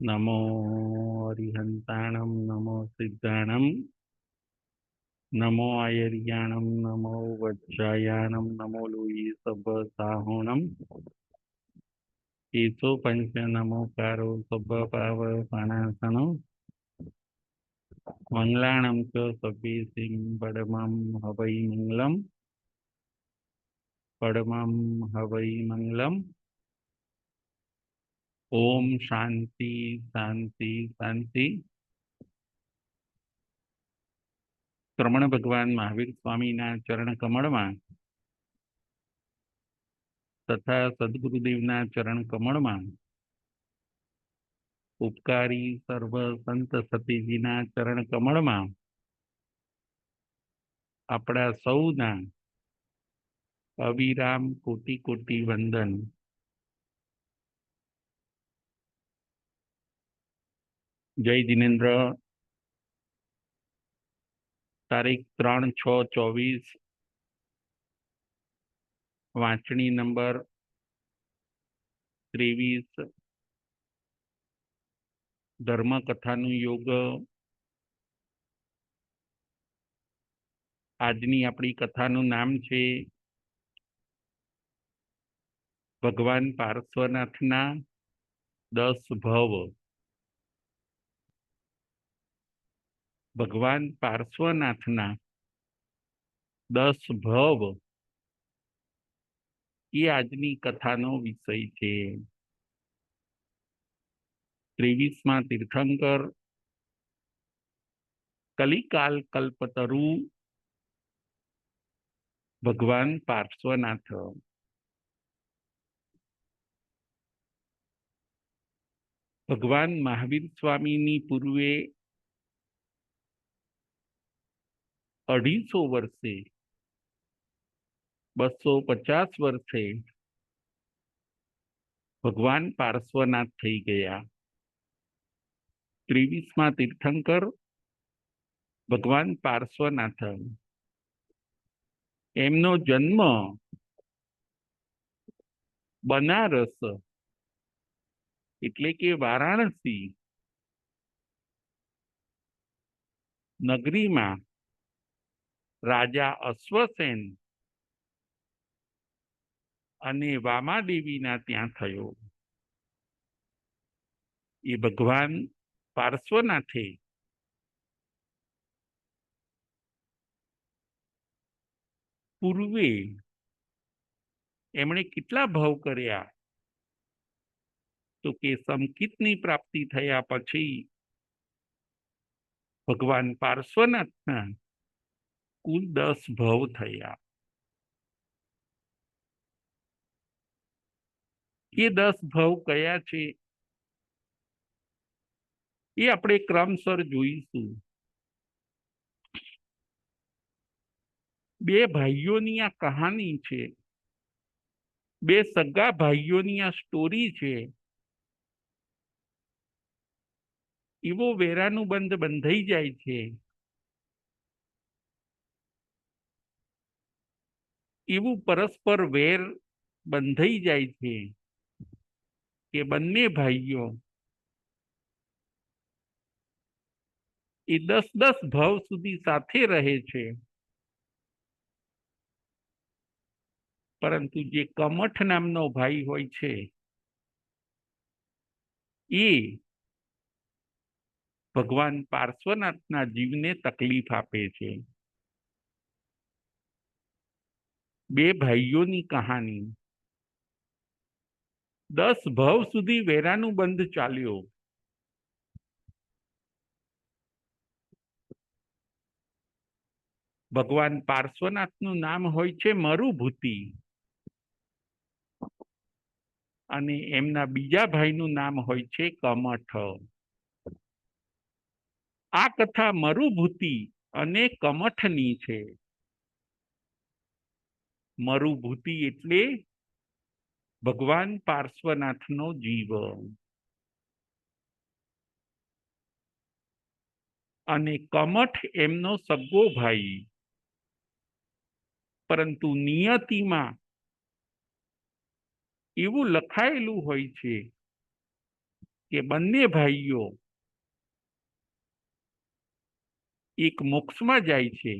नमो अरिहंताणं नमो सिद्धाणं नमो आयर्याणं नमो वज्रायाणं नमो Louis सब्बसाहोणं ईसो पंच नमोकारो सब्बपावपणासनं मंगलाणं च सभ्येसिं पडमं हवै मंगलम् पडमं हवै मंगलम् ओम शांति शांति शांति। श्रमण भगवान महावीर स्वामीना चरण कमळमां तथा सद्गुरुदेवना चरण कमळमां उपकारी सर्व संत सतीजीना चरण कमळमां આપણા સૌના અવિરામ કોટી કોટી વંદન। જય જીનેન્દ્ર। તારીખ 3/6/24 વાંચણી નંબર 23 ધર્મકથાનું યોગ। આજની આપણી કથાનું નામ છે ભગવાન પાર્શ્વનાથના 10 ભવ। ભગવાન પાર્શ્વનાથના 10 ભવ એ આજની કથાનો વિષય છે। 23મા તીર્થંકર કલિકાલ કલ્પતરુ ભગવાન પાર્શ્વનાથ। ભગવાન મહાવીર સ્વામીની પૂર્વે 250 વર્ષે 250 વર્ષે ભગવાન પાર્શ્વનાથ થઈ ગયા। 23મા તીર્થંકર ભગવાન પાર્શ્વનાથ એમનો જન્મ બનારસ એટલે કે વારાણસી નગરીમાં રાજા અશ્વસેન અને વામાદેવીના ત્યાં થયો। એ ભગવાન પાર્શ્વનાથે પૂર્વે એમણે કેટલા ભાવ કર્યા તો કે સમકિતની પ્રાપ્તિ થયા પછી ભગવાન પાર્શ્વનાથના કુલ 10 ભવ થયા। એ 10 ભવ કયા છે એ આપણે ક્રમસર જોઈશું। બે ભાઈઓની આ કહાની છે, બે સગા ભાઈઓની આ સ્ટોરી છે। એવો વેરાનુબંધ બંધાઈ જાય છે, એવું પરસ્પર વેર બંધાઈ જાય છે કે બંને ભાઈઓ એ 10 ભાવ સુધી સાથે રહે છે। પરંતુ જે કમઠ નામનો ભાઈ હોય છે એ ભગવાન પાર્શ્વનાથના જીવને તકલીફ આપે છે। બે ભાઈઓની કહાની 10 ભવ સુધી વેરાનુબંધ ચાલ્યો। ભગવાન પાર્શ્વનાથનું નામ હોય છે મરુભૂતિ અને એમના બીજા ભાઈનું નામ હોય છે કમઠ। આ કથા મરુભૂતિ અને કમઠની છે। મરુભૂતિ એટલે ભગવાન પાર્શ્વનાથનો જીવ અને કમઠ એમનો સગો ભાઈ। પરંતુ નિયતિમાં એવું લખાયેલું હોય છે કે બંને ભાઈઓ એક મોક્ષમાં જાય છે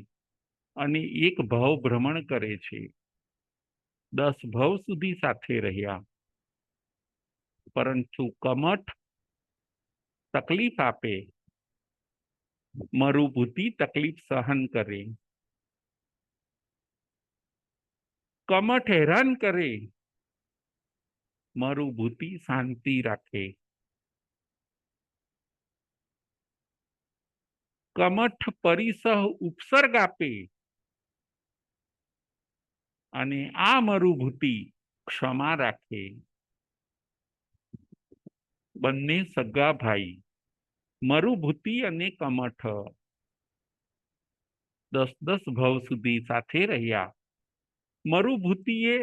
અને એક ભવ ભ્રમણ કરે છે. 10 ભવ સુધી સાથે રહ્યા, પરંતુ કમઠ તકલીફ આપે, મરુભૂતિ તકલીફ સહન કરે, કમઠ હેરાન કરે, મરુભૂતિ શાંતિ રાખે. કમઠ પરિસહ ઉપસર્ગ આપે અને આ મરુભૂતિ ક્ષમા રાખે. બંને સગા ભાઈ મરુભૂતિ અને કમઠ 10 ભવ સુધી સાથે રહ્યા. મરુભૂતિએ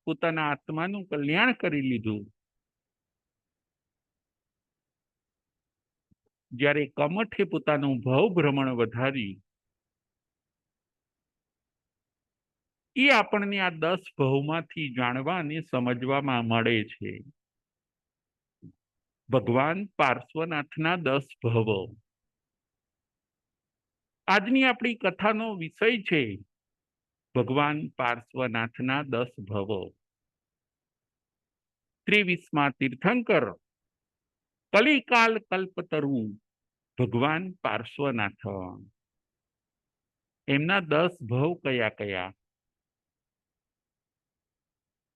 પોતાના આત્માનું કલ્યાણ કરી લીધું, જ્યારે કમઠે પોતાનું ભવ ભ્રમણ વધારી. એ આપણને આ 10 ભવમાંથી જાણવા અને સમજવામાં મળે છે. ભગવાન પાર્શ્વનાથના 10 ભવ. આજની આપણી કથાનો વિષય છે ભગવાન પાર્શ્વનાથના 10 ભવ. 23મા તીર્થંકર કલિકાલ કલ્પતરુ ભગવાન પાર્શ્વનાથ. એમના 10 ભવ કયા કયા?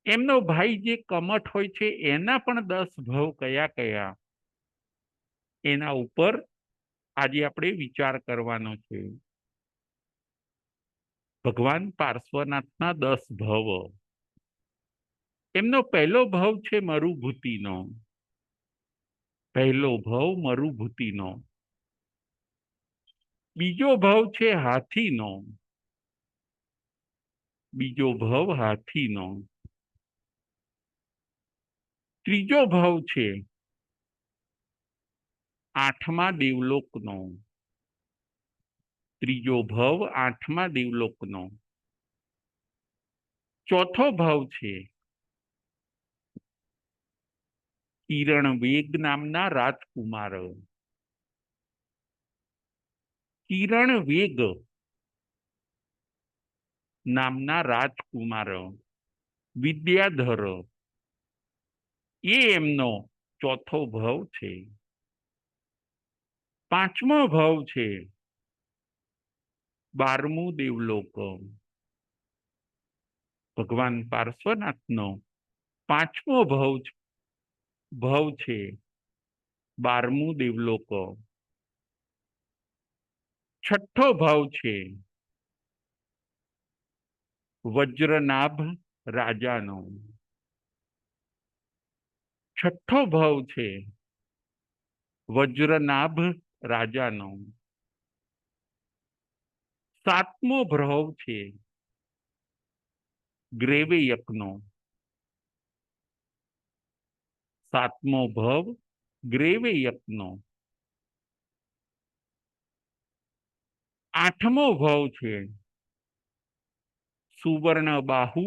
એમનો ભાઈ જે કમઠ હોય છે એના પણ 10 ભવ કયા કયા? એના ઉપર આજે આપણે વિચાર કરવાનો છે. ભગવાન પાર્શ્વનાથના 10 ભવ. એમનો પહેલો ભવ છે મરુભૂતિનો. પહેલો ભવ મરુભૂતિનો. બીજો ભવ છે હાથીનો. બીજો ભવ હાથીનો. ત્રીજો ભવ છે 8મા દેવલોકનો. ત્રીજો ભવ 8મા દેવલોકનો. ચોથો ભવ છે કિરણ વેગ નામના રાજકુમાર. કિરણ વેગ નામના રાજકુમાર, વિદ્યાધર, એ એમનો ચોથો ભવ છે. 5મો ભવ છે 12મું દેવલોક. ભગવાન પાર્શ્વનાથનો 5મો ભવ છે 12મું દેવલોક. છઠ્ઠો ભવ છે વજ્રનાભ રાજાનો. છઠ્ઠો ભવ છે વજ્રનાભ રાજાનો. 7મો ભવ છે ગ્રેવયકનો. 7મો ભવ ગ્રેવયકનો. 8મો ભવ છે સુવર્ણબાહુ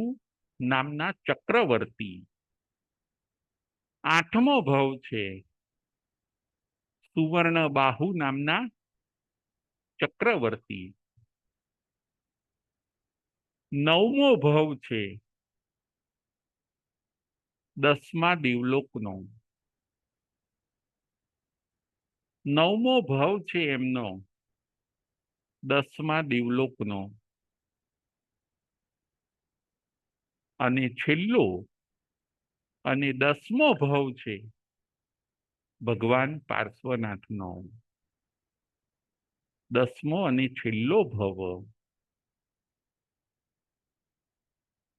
નામના ચક્રવર્તી. 8મો ભવ છે સુવર્ણબાહુ નામના ચક્રવર્તી. 9મો ભવ છે 10મા દેવલોકનો. 9મો ભવ છે એમનો 10મા દેવલોકનો. અને છેલ્લો અને 10મો ભવ છે ભગવાન પાર્શ્વનાથનો. 10મો અને છેલ્લો ભવ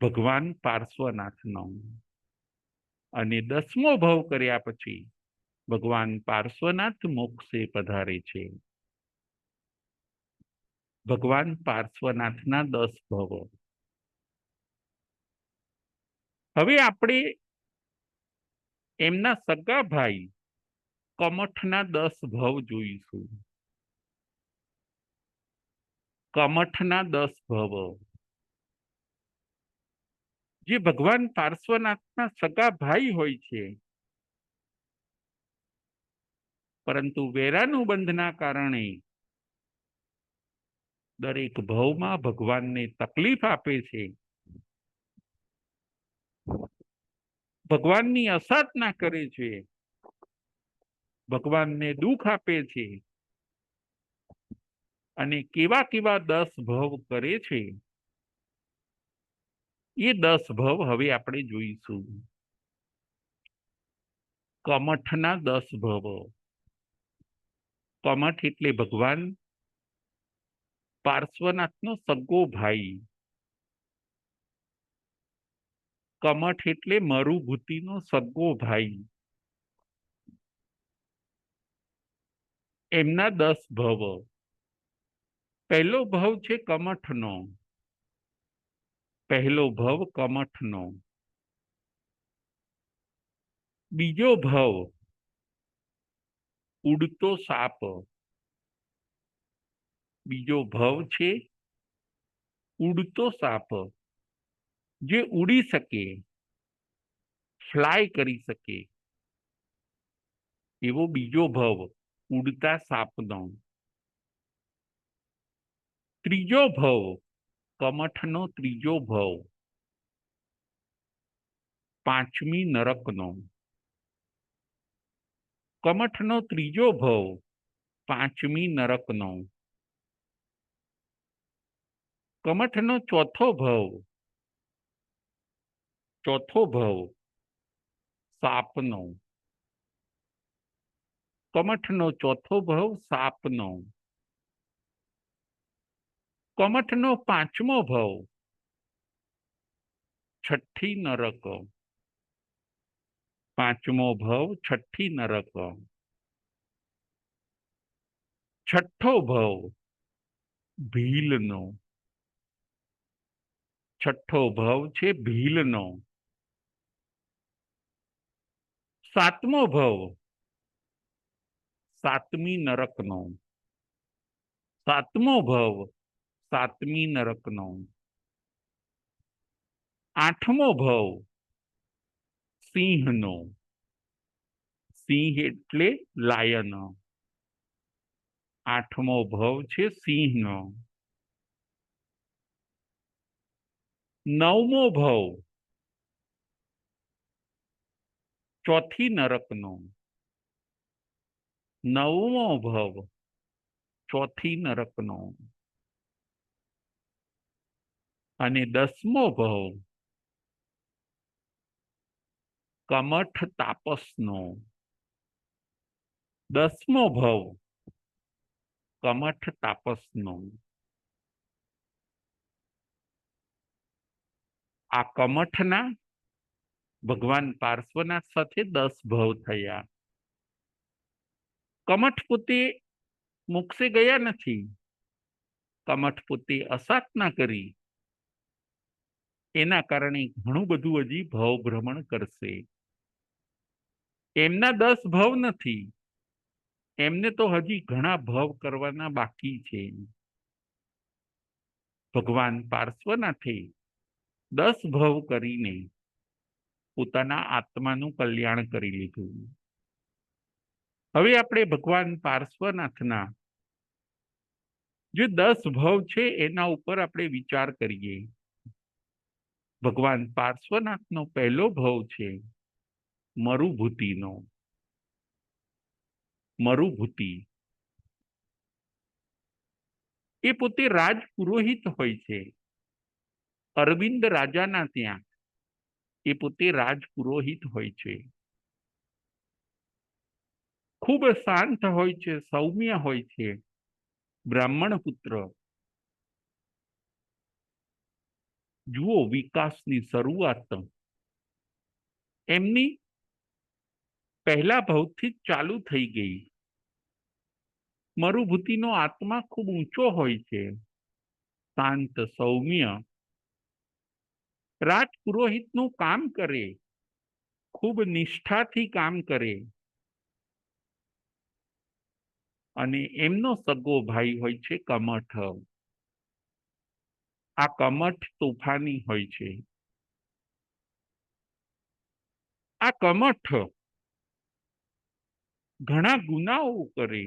ભગવાન પાર્શ્વનાથનો. અને 10મો ભવ કર્યા પછી ભગવાન પાર્શ્વનાથ મોક્ષે પધારે છે. ભગવાન પાર્શ્વનાથના 10 ભવ. હવે આપણે એમના સગા ભાઈ કમઠના 10 ભવ જોઈશું. કમઠના 10 ભવ જે ભગવાન પાર્શ્વનાથના સગા ભાઈ હોય છે પરંતુ વેરાનું બંધના કારણે દરેક ભવમાં ભગવાનને તકલીફ આપે છે, ભગવાનની અસાધના કરે છે, ભગવાનને દુઃખ આપે છે અને કેવા કેવા 10 ભવ કરે છે, એ 10 ભવ હવે આપણે જોઈશું. કમઠના 10 ભવ. કમઠ એટલે ભગવાન પાર્શ્વનાથનો સગો ભાઈ. કમઠ એટલે મરુભૂતિનો સગો ભાઈ. એમના 10 ભવ. પહેલો ભવ છે કમઠનો. પહેલો ભવ કમઠનો. બીજો ભવ ઉડતો સાપ. બીજો ભવ છે ઉડતો સાપ, જે ઉડી શકે, ફ્લાય કરી શકે, એવો બીજો ભવ ઉડતા સાપનો. ત્રીજો ભવ કમઠનો ત્રીજો ભવ પાંચમી નરકનો. કમઠનો ત્રીજો ભવ પાંચમી નરકનો. કમઠનો ચોથો ભવ સાપનો. કમઠનો ચોથો ભવ સાપનો. કમઠનો પાંચમો ભવ છઠ્ઠી નરક. પાંચમો ભવ છઠ્ઠી નરક. છઠ્ઠો ભવ ભીલનો. છઠ્ઠો ભવ છે ભીલનો. સાતમો ભવ સાતમી નરકનો. સાતમો ભવ સાતમી નરકનો. આઠમો ભવ સિંહનો. સિંહ એટલે લાયન. આઠમો ભવ છે સિંહનો. નવમો ભવ ચોથી નરકનો. નવમો ભવ ચોથી નરકનો. અને 10મો ભવ કમઠ તાપસનો. 10મો ભવ કમઠ તાપસનો. આ કમઠના ભગવાન પાર્શ્વનાથ સાથે 10 ભવ થયા. કમઠ પોતે મોક્ષે ગયા નથી. કમઠ પોતે અસાધના કરી, એના કારણે ઘણું બધું હજી ભવ ભ્રમણ કરશે. એમના 10 ભવ નથી, એમને તો હજી ઘણા ભવ કરવાના બાકી છે. ભગવાન પાર્શ્વનાથે 10 ભવ કરીને પોતાના આત્માનું કલ્યાણ કરી લીધું. હવે આપણે ભગવાન પાર્શ્વનાથના જે 10 ભવ છે એના ઉપર આપણે વિચાર કરીએ. ભગવાન પાર્શ્વનાથનો પહેલો ભવ છે મરુભૂતિનો. મરુભૂતિ એ પોતે રાજ પુરોહિત હોય છે. અરવિંદ રાજાના ત્યાં એ પોતે રાજ પુરોહિત હોય છે. ખૂબ શાંત હોય છે, સૌમ્ય હોય છે, બ્રાહ્મણ પુત્ર. જુઓ વિકાસની શરૂઆત એમની પહેલા ભવથી જ ચાલુ થઈ ગઈ. મરુભૂતિનો આત્મા ખૂબ ઊંચો હોય છે, શાંત, સૌમ્ય, રાજ પુરોહિતનું કામ કરે, ખૂબ નિષ્ઠાથી કામ કરે. અને એમનો સગો ભાઈ હોય છે કમઠ. આ કમઠ તોફાની હોય છે. આ કમઠ ઘણા ગુનાઓ કરે,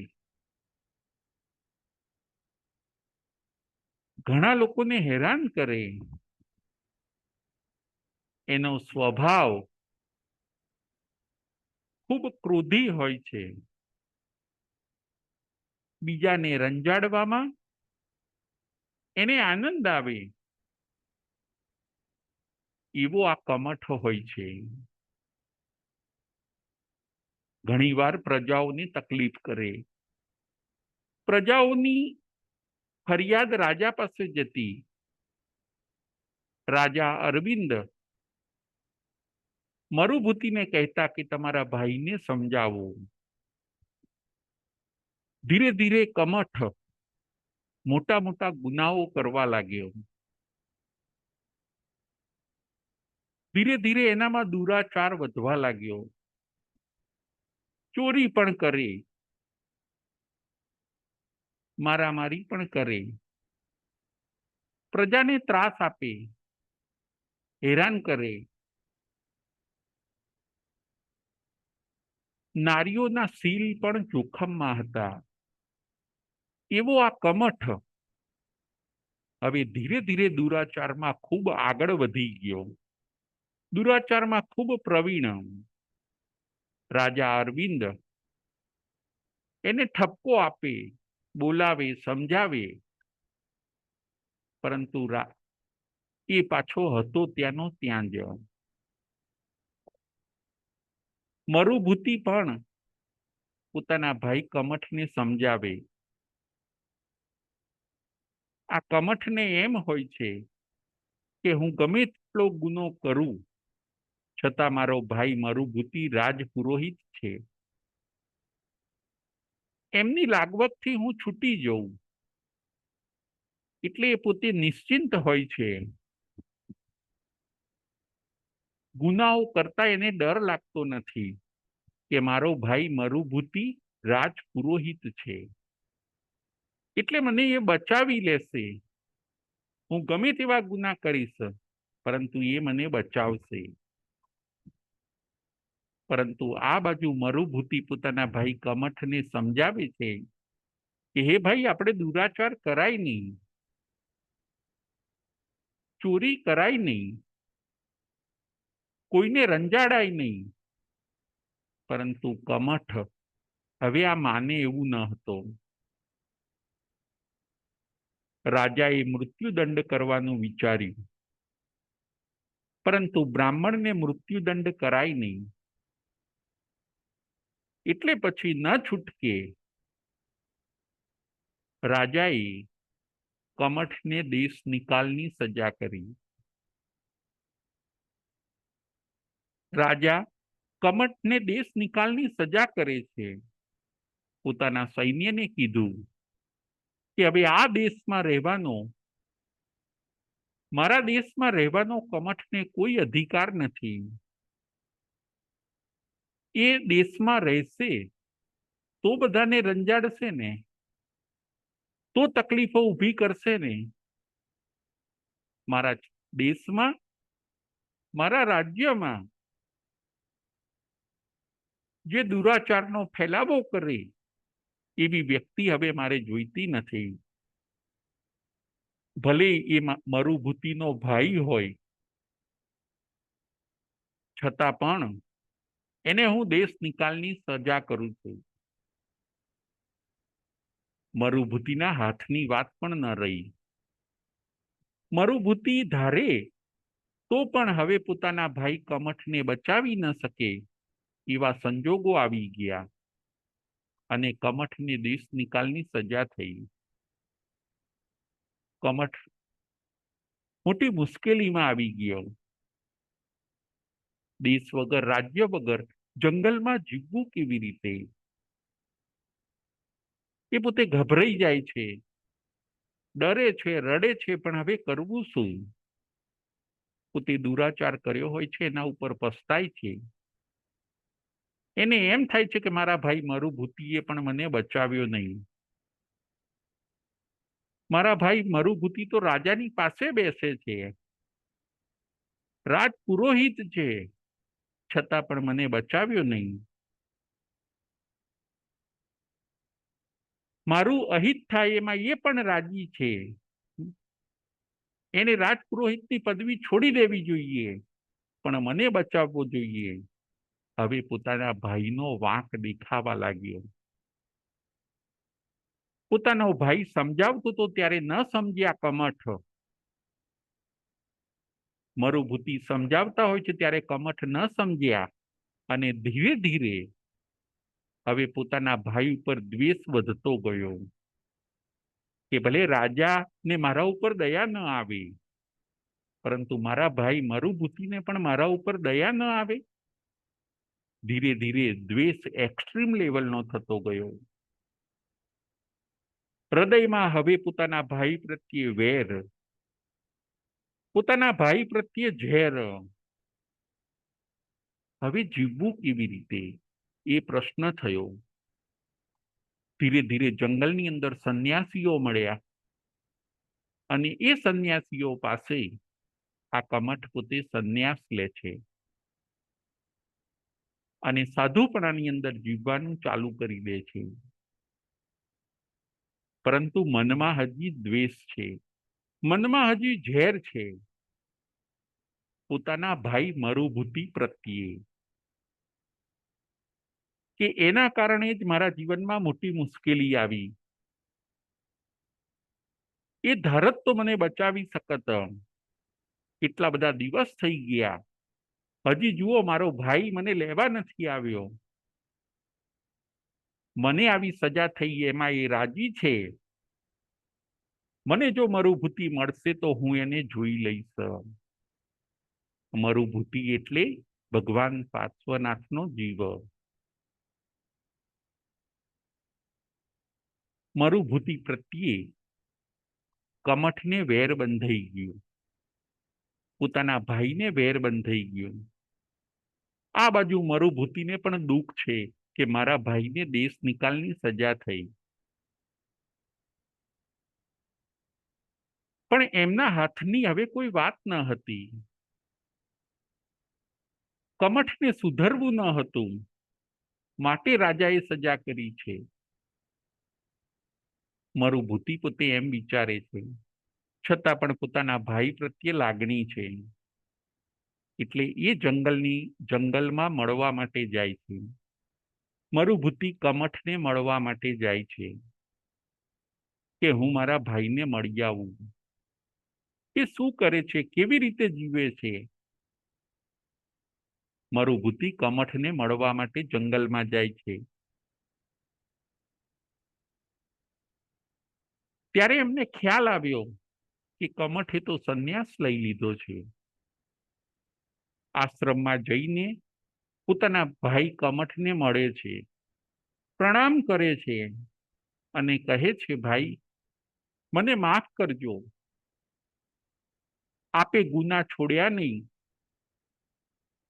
ઘણા લોકોને હેરાન કરે, એનો સ્વભાવ ખૂબ ક્રોધી હોય છે, બીજાને રંજાડવામાં એને આનંદ આવે એવો આ કમઠ હોય છે. ઘણીવાર પ્રજાઓને તકલીફ કરે, પ્રજાઓની ફરિયાદ રાજા પાસે જતી, રાજા અરવિંદ મરુભૂતિને કહેતા કે તમારા ભાઈને સમજાવો. ધીરે ધીરે કમઠ મોટા મોટા ગુનાઓ કરવા લાગ્યો. ધીરે ધીરે એનામાં દુરાચાર વધવા લાગ્યો, ચોરી પણ કરે, મારામારી પણ કરે, પ્રજાને ત્રાસ આપે, હેરાન કરે, નારીઓના શીલ પણ જોખમમાં હતા. એવો આ કમઠ હવે ધીરે ધીરે દુરાચારમાં ખૂબ આગળ વધી ગયો, દુરાચારમાં ખૂબ પ્રવીણ. રાજા અરવિંદ એને ઠપકો આપે, બોલાવે, સમજાવે, પરંતુ એ પાછો હતો ત્યાંનો ત્યાં જ. મરુભૂતિ પણ પોતાના ભાઈ કમઠને સમજાવે. આ કમઠને એમ હોય છે કે હું ગમે તેટલો ગુનો કરું છતાં મારો ભાઈ મરુભૂતિ રાજપુરોહિત છે, એમની લાગવગથી હું છૂટી જઉં એટલે એ પોતે નિશ્ચિંત હોય છે. ગુનાઓ કરતા એને ડર લાગતો નથી કે મારો ભાઈ મરુભૂતિ રાજપુરોહિત છે, એટલે મને એ બચાવી લેશે. હું ગમે તેવા ગુના કરીશ પરંતુ એ મને બચાવશે. પરંતુ આ બાજુ મરુભૂતિ પોતાના ભાઈ કમઠને સમજાવે છે કે હે ભાઈ, આપણે દુરાચાર કરાય નહીં, ચોરી કરાય નહીં, કોઈને રંજાડાય નહીં. પરંતુ કમઠ હવે આ માને એવું ન હતો. રાજાએ મૃત્યુદંડ કરવાનું વિચાર્યું, પરંતુ બ્રાહ્મણને મૃત્યુદંડ કરાય નહીં, એટલે પછી ન છૂટકે રાજાએ કમઠને દેશ નિકાલની સજા કરી. રાજા કમઠને દેશ નિકાલની સજા કરે છે. પોતાના સૈન્યને કીધું કે હવે આ દેશમાં રહેવાનો, મારા દેશમાં રહેવાનો કમઠને કોઈ અધિકાર નથી. એ દેશમાં રહેશે તો બધાને રંજાડશે ને, તો તકલીફો ઊભી કરશે ને. મારા દેશમાં, મારા રાજ્યમાં જે દુરાચારનો ફેલાવો કરે એવી વ્યક્તિ હવે મારે જોઈતી નથી. ભલે એ મરુભૂતિનો ભાઈ હોય છતાં પણ એને હું દેશ નિકાલની સજા કરું છું. મરુભૂતિના હાથની વાત પણ ન રહી. મરુભૂતિ ધારે તો પણ હવે પોતાના ભાઈ કમઠને બચાવી ન શકે એવા સંજોગો આવી ગયા અને કમઠને દેશ નિકાલની સજા થઈ. કમઠ મોટી મુશ્કેલીમાં આવી ગયો. દેશ વગર, રાજ્ય વગર જંગલમાં જીવવું કેવી રીતે? એ પોતે ગભરાઈ જાય છે, ડરે છે, રડે છે, પણ હવે કરવું શું? પોતે દુરાચાર કર્યો હોય છે એના ઉપર પસ્તાય છે. એને એમ થાય છે કે મારા ભાઈ મરુભૂતિએ પણ મને બચાવ્યો નહીં. મારા ભાઈ મરુભૂતિ તો રાજાની પાસે બેસે છે, રાજ પુરોહિત છે, છતાં પણ મને બચાવ્યો નહીં. મારું અહિત થાય એમાં એ પણ રાજી છે. એને રાજપુરોહિતની પદવી છોડી દેવી જોઈએ, પણ મને બચાવવો જોઈએ. હવે પોતાના ભાઈનો વાંક દેખાવા લાગ્યો. પોતાનો ભાઈ સમજાવતો તો ત્યારે ન સમજ્યા કમઠ. મરુભૂતિ સમજાવતા હોય છે ત્યારે કમઠ ન સમજ્યા, અને ધીરે ધીરે હવે પોતાના ભાઈ ઉપર દ્વેષ વધતો ગયો કે ભલે રાજાને મારા ઉપર દયા ન આવે, પરંતુ મારા ભાઈ મરુભૂતિને પણ મારા ઉપર દયા ન આવે. ધીરે ધીરે દ્વેષ એક્સ્ટ્રીમ લેવલનો થતો ગયો. હૃદયમાં હવે પોતાના ભાઈ પ્રત્યે વેર, પોતાના ભાઈ પ્રત્યે ઝેર. હવે જીવવું કેવી રીતે એ પ્રશ્ન થયો. ધીરે ધીરે જંગલની અંદર સંન્યાસીઓ મળ્યા, અને એ સંન્યાસીઓ પાસે આ કમઠ પોતે સંન્યાસ લે છે અને સાધુપણાની અંદર જીવવાનું ચાલુ કરી દે છે. પરંતુ મનમાં હજી દ્વેષ છે, મનમાં હજી ઝેર છે પોતાના ભાઈ મરુભૂતિ પ્રત્યે, કે એના કારણે જ મારા જીવનમાં મોટી મુશ્કેલી આવી. એ ધારત તો મને બચાવી શકત. કેટલા બધા દિવસ થઈ ગયા, હજી જુઓ મારો ભાઈ મને લેવા નથી આવ્યો. મને આવી સજા થઈ એમાં એ રાજી છે. મને જો મરુભૂતિ મળશે તો હું એને જોઈ લઈશ. મરુભૂતિ એટલે ભગવાન પાર્શ્વનાથનો જીવ. મરુભૂતિ પ્રત્યે કમઠને વેર બંધાઈ ગયું, પોતાના ભાઈને વેર બંધાઈ ગયું. આ બાજુ મરુભૂતિને પણ દુઃખ છે કે મારા ભાઈને દેશ નિકાલની સજા થઈ. પણ એમના હાથની હવે કોઈ વાત ન હતી. કમઠને સુધરવું ન હતું, માટે રાજાએ સજા કરી છે. મરુભૂતિ પોતે એમ વિચારે છે, છતાં પણ પોતાના ભાઈ પ્રત્યે લાગણી છે, એટલે એ જંગલમાં મળવા માટે જાય છે. મરુભૂતિ કમઠને મળવા માટે જાય છે કે હું મારા ભાઈને મળી આવું. એ શું કરે છે, કેવી રીતે જીવે છે. મરુભૂતિ કમઠને મળવા માટે જંગલમાં જાય છે. ત્યારે એમને ખ્યાલ આવ્યો કે કમઠે તો સંન્યાસ લઈ લીધો છે. આશ્રમમાં જઈને પોતાના ભાઈ કમઠને મળે છે, પ્રણામ કરે છે અને કહે છે, ભાઈ મને માફ કરજો, આપે ગુના છોડ્યા નહીં,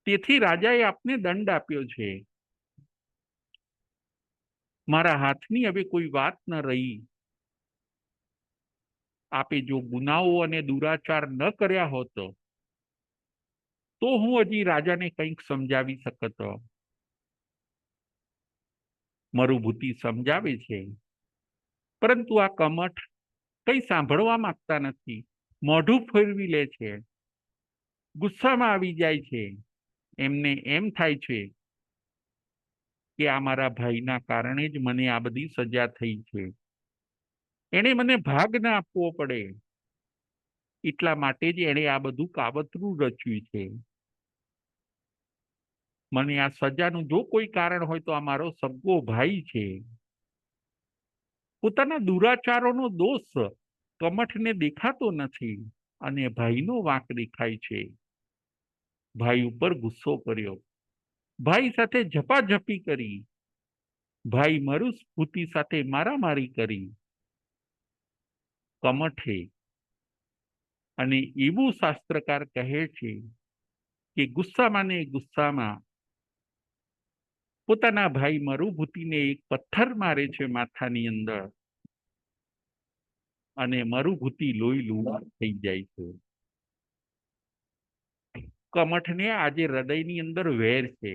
તેથી રાજાએ આપને દંડ આપ્યો છે. મારા હાથની હવે કોઈ વાત ન રહી. આપે જો ગુનાઓ અને દુરાચાર ન કર્યા હોત તો હું હજી રાજાને કંઈક સમજાવી શકત. મરુભૂતિ સમજાવે છે, પરંતુ આ કમઠ કઈ સાંભળવા માંગતા નથી. મોઢું ફેરવી લે છે, ગુસ્સામાં આવી જાય છે. એમને એમ થાય છે કે આ મારા ભાઈના કારણે જ મને આ બધી સજા થઈ છે. એને મને ભાગ ના આપવો પડે, એટલા માટે જ એણે આ બધું કાવતરું રચ્યું છે. મને આ સજાનું જો કોઈ કારણ હોય તો આ મારો સગો ભાઈ છે. પોતાના દુરાચારોનો દોષ કમઠને દેખાતો નથી અને ભાઈનો વાંક દેખાય છે. ભાઈ ઉપર ગુસ્સો કર્યો, ભાઈ સાથે ઝપાઝપી કરી, ભાઈ મરુભૂતિ સાથે મારામારી કરી. કમઠે, અને એવું શાસ્ત્રકાર કહે છે કે ગુસ્સામાં ને ગુસ્સામાં પોતાના ભાઈ મરુભૂતિને એક પથ્થર મારે છે માથાની અંદર, અને મરુભૂતિ લોહી લુહાણ થઈ જાય છે. કમઠને આજે હૃદયની અંદર વેર છે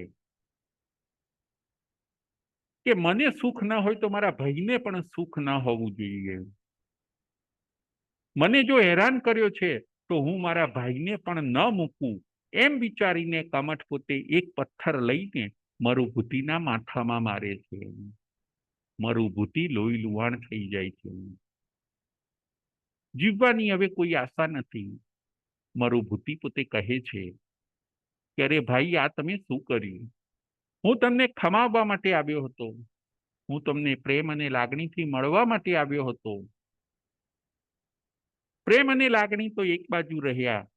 કે મને સુખ ન હોય તો મારા ભાઈને પણ સુખ ન હોવું જોઈએ. મને જો હેરાન કર્યો છે તો હું મારા ભાઈને પણ ન મૂકું, એમ વિચારીને કમઠ પોતે એક પથ્થર લઈને મરુભૂતિના માથામાં મારે છે. મરુભૂતિ લોહી લુહાણ થઈ જાય છે. જીવવાની હવે કોઈ આશા નથી. મરુભૂતિ પોતે કહે છે કે અરે ભાઈ, આ તમે શું કર્યું? હું તમને ખમાવવા માટે આવ્યો હતો. હું તમને પ્રેમ અને લાગણીથી મળવા માટે આવ્યો હતો. પ્રેમ અને લાગણી તો એક બાજુ રહ્યા,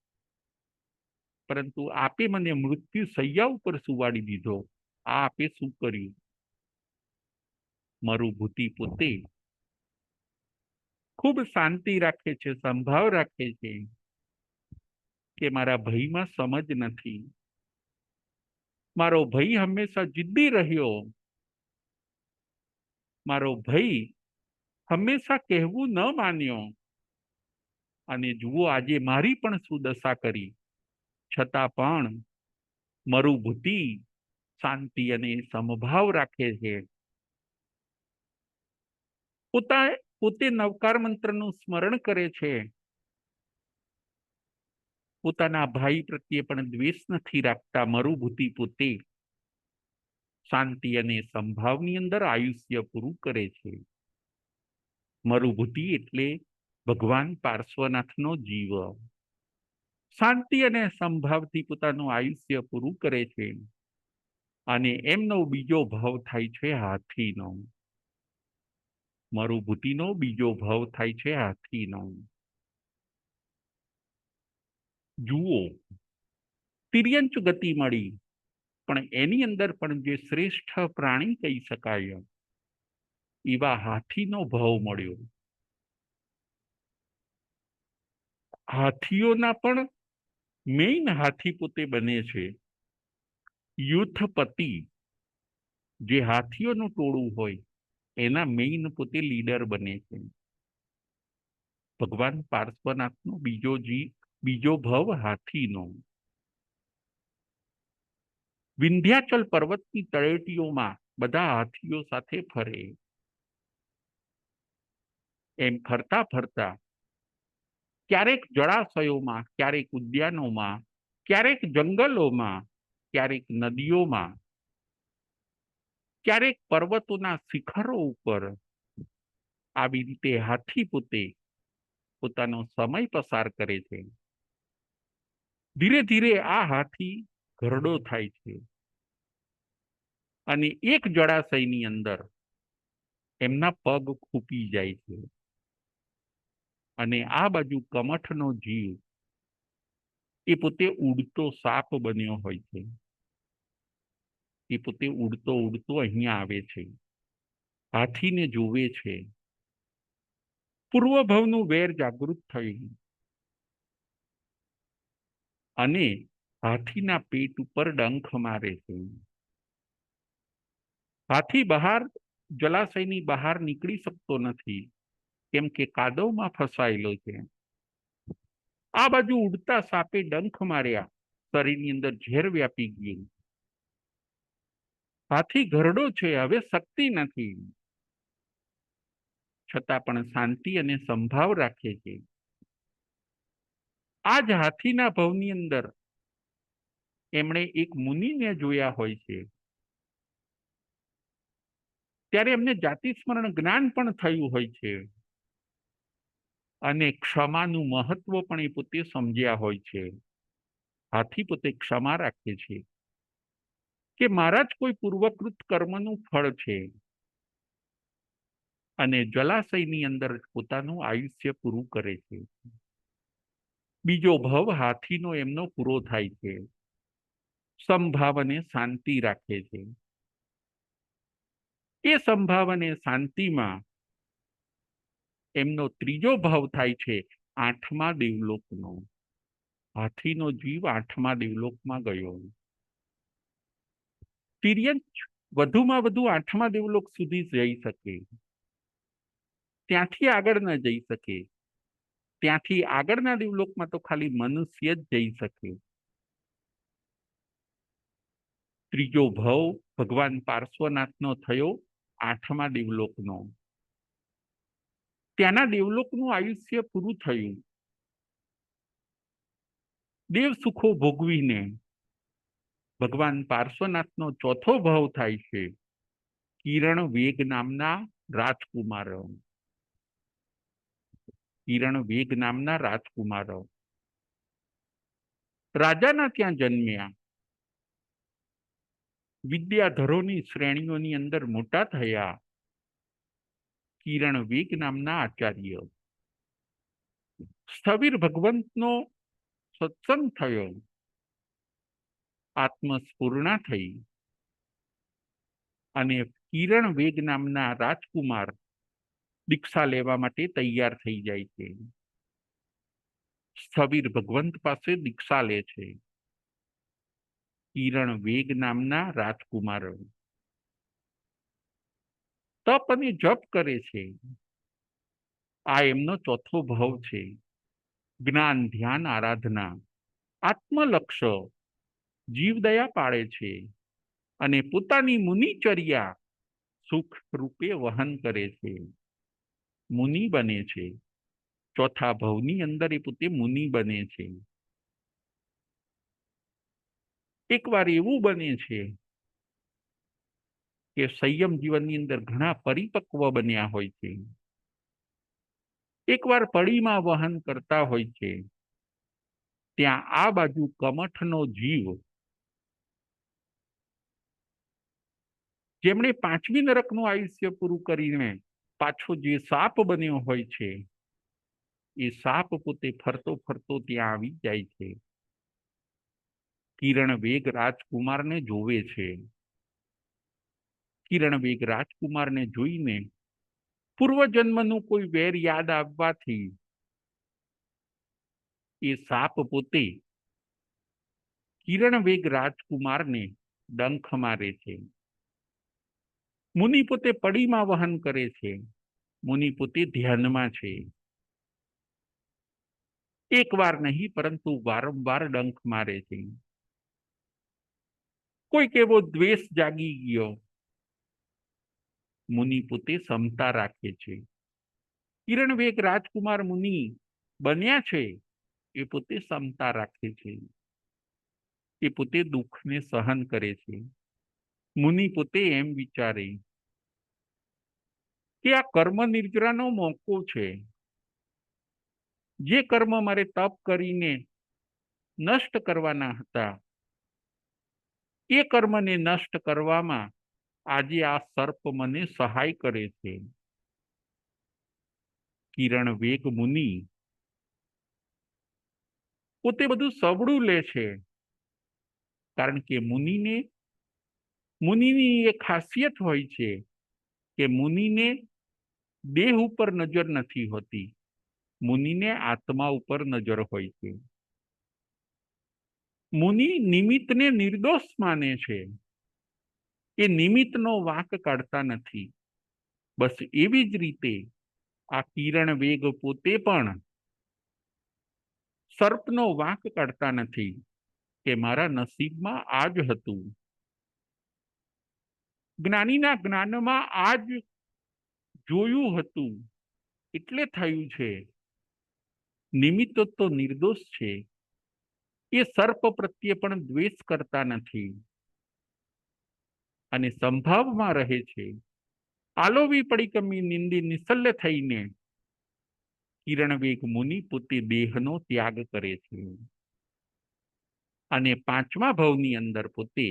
પરંતુ આપે મને મૃત્યુ શૈયા ઉપર સુવાડી દીધો. આ આપે શું કર્યું? મરુભૂતિ પોતે ખૂબ શાંતિ રાખે છે, સંભાવ રાખે છે કે મારા ભયમાં સમજ નથી. મારો ભય હંમેશા જિદ્દી રહ્યો. મારો ભય હંમેશા કહેવું ન માન્યો. અને જુઓ આજે મારી પણ શું દશા કરી. છતાં પણ મરુભૂતિ શાંતિ અને સમભાવ રાખે છે. પોતે નવકાર મંત્રનું સ્મરણ કરે છે. પોતાના ભાઈ પ્રત્યે પણ દ્વેષ નથી રાખતા. મરુભૂતિ પોતે શાંતિ અને સંભાવની અંદર આયુષ્ય પૂરું કરે છે. મરુભૂતિ એટલે ભગવાન પાર્શ્વનાથનો જીવ. શાંતિ અને સંભાવથી પોતાનું આયુષ્ય પૂરું કરે છે. અને એમનો બીજો ભાવ થાય છે હાથીનો. મરુભૂતિનો બીજો ભાવ થાય છે હાથીનો. જુઓ, તિર્યંચ ગતિ મળી, પણ એની અંદર પણ જે શ્રેષ્ઠ પ્રાણી કહી શકાય એવા હાથીનો ભાવ મળ્યો. હાથીઓના પણ મેઇન હાથી પોતે બને છે યુથપતિ. જે હાથીઓનું ટોળું હોય એના મેઇન પોતે લીડર બને છે. ભગવાન પાર્શ્વનાથનો બીજો ભાવ હાથીનો. વિંધ્યાચલ પર્વતની તળેટીઓમાં બધા હાથીઓ સાથે ફરે. એમ ફરતા ફરતા ક્યારેક જળાશયોમાં, ક્યારેક ઉદ્યાનોમાં, ક્યારેક જંગલોમાં, ક્યારેક નદીઓમાં, ક્યારેક પર્વતોના શિખરો ઉપર આવી રીતે હાથી પોતે પોતાનો સમય પસાર કરે છે. ધીરે ધીરે આ હાથી ઘરડો થાય છે અને એક જળાશયની અંદર એમના પગ ખૂપી જાય છે. અને આ બાજુ કમઠનો જીવ એ પોતે ઉડતો સાપ બન્યો હોય છે. એ પોતે ઉડતો ઉડતો અહીંયા આવે છે, હાથીને જોવે છે. પૂર્વભવનું વેર જાગૃત થયું અને હાથીના પેટ ઉપર ડંખ મારે છે. હાથી બહાર જલાશયની બહાર નીકળી શકતો નથી, કેમ કે કાદવમાં ફસાયેલો છે. આ બાજુ ઉડતા સાપે ડંખ માર્યા, શરીરની અંદર ઝેર વ્યાપી ગયું. હાથી ઘરડો છે, હવે શક્તિ નથી, છતાં પણ શાંતિ અને સંભાવ રાખે છે. આ જ હાથીના ભવની અંદર એમણે એક મુનિને જોયા હોય છે. ત્યારે એમને જાતિ સ્મરણ જ્ઞાન પણ થયું હોય છે અને ક્ષમાનું મહત્વ પણ એ પોતે સમજ્યા હોય છે. હાથી પોતે ક્ષમા રાખે છે કે મારા જ કોઈ પૂર્વકૃત કર્મનું ફળ છે અને જલાશયની અંદર પોતાનું આયુષ્ય પૂરું કરે છે. બીજો ભવ હાથીનો એમનો પૂરો થાય છે. સંભાવ અને શાંતિ રાખે છે. એ સંભાવ અને શાંતિમાં એમનો ત્રીજો ભાવ થાય છે આઠમા દેવલોકનો. હાથીનો જીવ આઠમા દેવલોકમાં ગયો. તિર્યંચ વધુમાં વધુ આઠમા દેવલોક સુધી જઈ શકે, ત્યાંથી આગળ ન જઈ શકે. ત્યાંથી આગળના દેવલોકમાં તો ખાલી મનુષ્ય જ જઈ શકે. ત્રીજો ભવ ભગવાન પાર્શ્વનાથનો થયો 8મા દેવલોકનો. ત્યાંના દેવલોકનું આયુષ્ય પૂરું થયું. દેવ સુખો ભોગવીને ભગવાન પાર્શ્વનાથનો ચોથો ભાવ થાય છે કિરણ વેગ નામના રાજકુમાર. કિરણ વેગ નામના રાજકુમાર રાજાના ત્યાં જન્મ્યા. વિદ્યાધરોની શ્રેણીઓની અંદર મોટા થયા. કિરણ વેગ નામના આચાર્ય. સ્થવિર ભગવંતનો સત્સંગ થયો. આત્મસ્ફૂર્ણા થઈ અને કિરણ વેગ નામના રાજકુમાર દીક્ષા લેવા માટે તૈયાર થઈ જાય છે. સ્થવિર ભગવંત પાસે દીક્ષા લે છે કિરણ વેગ નામના રાજકુમાર. તપ અને જપ કરે છે. આ એમનો ચોથો ભાવ છે. જ્ઞાન, ધ્યાન, આરાધના, આત્મલક્ષ્ય, જીવદયા પાળે છે અને પોતાની મુનિચર્યા સુખ રૂપે વહન કરે છે. મુનિ બને છે. ચોથા ભાવની અંદર એ પોતે મુનિ બને છે. એકવાર એવું બને છે કે સંયમ જીવનની અંદર ઘણા પરિપક્વ બન્યા હોય છે. એકવાર પડીમાં વહન કરતા હોય છે. ત્યાં આ બાજુ કમઠનો જીવ, જેમણે 5મી નરકનું આયુષ્ય પૂરું કરીને પાછો જે સાપ બન્યો હોય છે, એ સાપ પોતે ફરતો ફરતો ત્યાં આવી જાય છે. કિરણ વેગ રાજકુમારને જોવે છે. કિરણ વેગ રાજકુમારને જોઈને પૂર્વજન્મનું કોઈ વેર યાદ આવવાથી એ સાપ પોતે કિરણ વેગ રાજકુમારને ડંખ મારે છે. મુનિ પોતે પડીમાં વહન કરે છે. મુનિ પોતે ધ્યાનમાં છે. એક વાર નહીં પરંતુ વારંવાર ડંખ મારે છે. કોઈક એવો દ્વેષ જાગી ગયો. મુનિ પોતે સમતા રાખે છે. કિરણ વેગ રાજકુમાર મુનિ બન્યા છે એ પોતે સમતા રાખે છે. એ પોતે દુઃખને સહન કરે છે. મુનિ પોતે એમ વિચારે કે આ કર્મ નિર્જરાનો મોકો છે. જે કર્મ મારે તપ કરીને નષ્ટ કરવાના હતા, એ કર્મને નષ્ટ કરવામાં આજે આ સર્પ મને સહાય કરે છે. કિરણ વેગ મુનિ પોતે બધું સબળું લે છે. કારણ કે મુનિની એ ખાસિયત હોય છે કે મુનિને દેહ ઉપર નજર નથી હોતી, મુનિને આત્મા ઉપર નજર હોય છે. મુનિ નિમિત્તને નિર્દોષ માને છે. એ નિમિત્તનો વાંક કાઢતા નથી. બસ એવી જ રીતે આ કિરણ વેગ પોતે પણ સર્પનો વાંક કાઢતા નથી કે મારા નસીબમાં આ જ હતું. જ્ઞાનીના જ્ઞાનમાં આ જ જોયું હતું એટલે થયું છે. નિમિત્ત તો નિર્દોષ છે. એ સર્પ પ્રત્યે પણ દ્વેષ કરતા નથી અને સંભાવમાં રહે છે. આલોવી પડી કમી નિંદી નિસલ્ય થઈને કિરણ વેગ મુનિ પોતે દેહનો ત્યાગ કરે છે અને 5મા ભાવની અંદર પોતે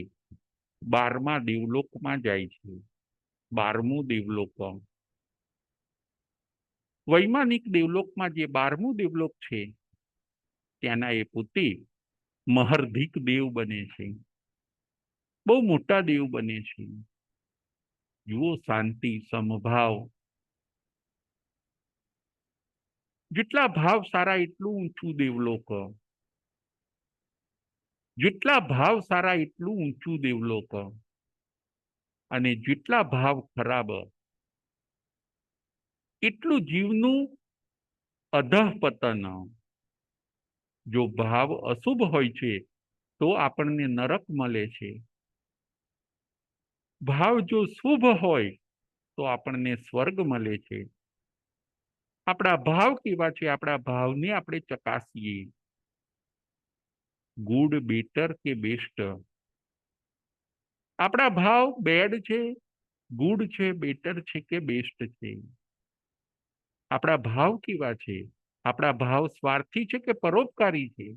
12મા દેવલોકમાં જાય છે. 12મું દેવલોક, વૈમાનિક દેવલોકમાં જે 12મું દેવલોક છે, ત્યાંના એ પોતે મહર્ધિક દેવ બને છે. બહુ મોટા દેવ બને છે. જુઓ શાંતિ, સમભાવ. જેટલા ભાવ સારા એટલું ઊંચું દેવલોક, જેટલા ભાવ સારા એટલું ઊંચું દેવલોક, અને જેટલા ભાવ ખરાબ એટલું જીવનું અધઃપતન. જો ભાવ અશુભ હોય છે તો આપણને નરક મળે છે. ભાવ જો શુભ હોય તો આપણને સ્વર્ગ મળે છે. આપણા ભાવ કેવા છે, આપણા ભાવને આપણે ચકાસીએ. ગુડ, બેટર કે બેસ્ટ? આપણા ભાવ બેડ છે, ગુડ છે, બેટર છે કે બેસ્ટ છે? આપણા ભાવ કેવા છે? આપણા ભાવ સ્વાર્થી છે કે પરોપકારી છે?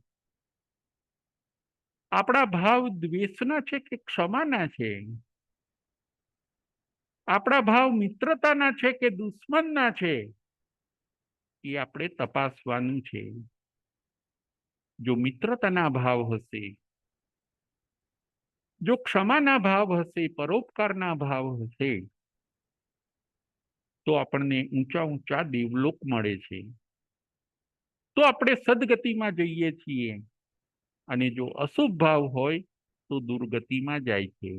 આપણા ભાવ દ્વેષના છે કે ક્ષમાના છે? આપણા ભાવ મિત્રતાના છે કે દુશ્મનના છે? એ આપણે તપાસવાનું છે. જો મિત્રતાના ભાવ હશે, જો ક્ષમાના ભાવ હશે, પરોપકારના ભાવ હશે, તો આપણને ઊંચા ઊંચા દેવલોક મળે છે. તો આપણે સદગતિમાં જઈએ છીએ. અને જો અશુભ ભાવ હોય તો દુર્ગતિમાં જાય છે.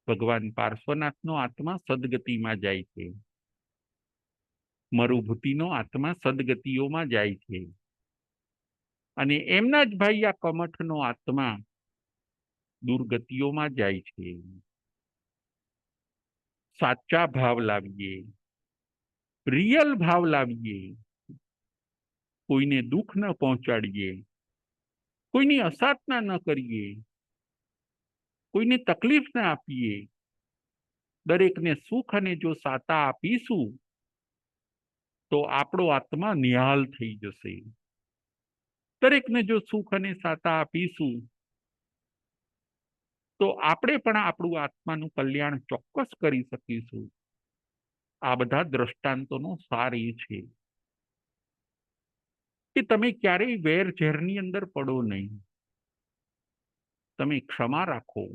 ભગવાન પાર્શ્વનાથનો આત્મા સદગતિમાં જાય છે. મરુભૂતિનો આત્મા સદગતિઓમાં જાય છે. અને એમના જ ભાઈ આ કમઠનો આત્મા દુર્ગતિઓમાં જાય છે. સાચા ભાવ લાવીએ, રિયલ ભાવ લાવીએ, કોઈને દુઃખ ન પહોંચાડીએ, કોઈની અસાધના ન કરીએ, કોઈને તકલીફ ના આપીએ, દરેકને સુખ અને જો સાતા આપીશું તો આપણો આત્મા નિહાલ થઈ જશે. દરેકને જો સુખ અને સાતા આપીશું તો આપણે પણ આપણું આત્માનું કલ્યાણ ચોક્કસ કરી શકીશું. આ બધા દ્રષ્ટાંતોનો સાર એ છે કે તમે ક્યારેય વેર ઝેરની અંદર પડો નહીં. તમે ક્ષમા રાખો.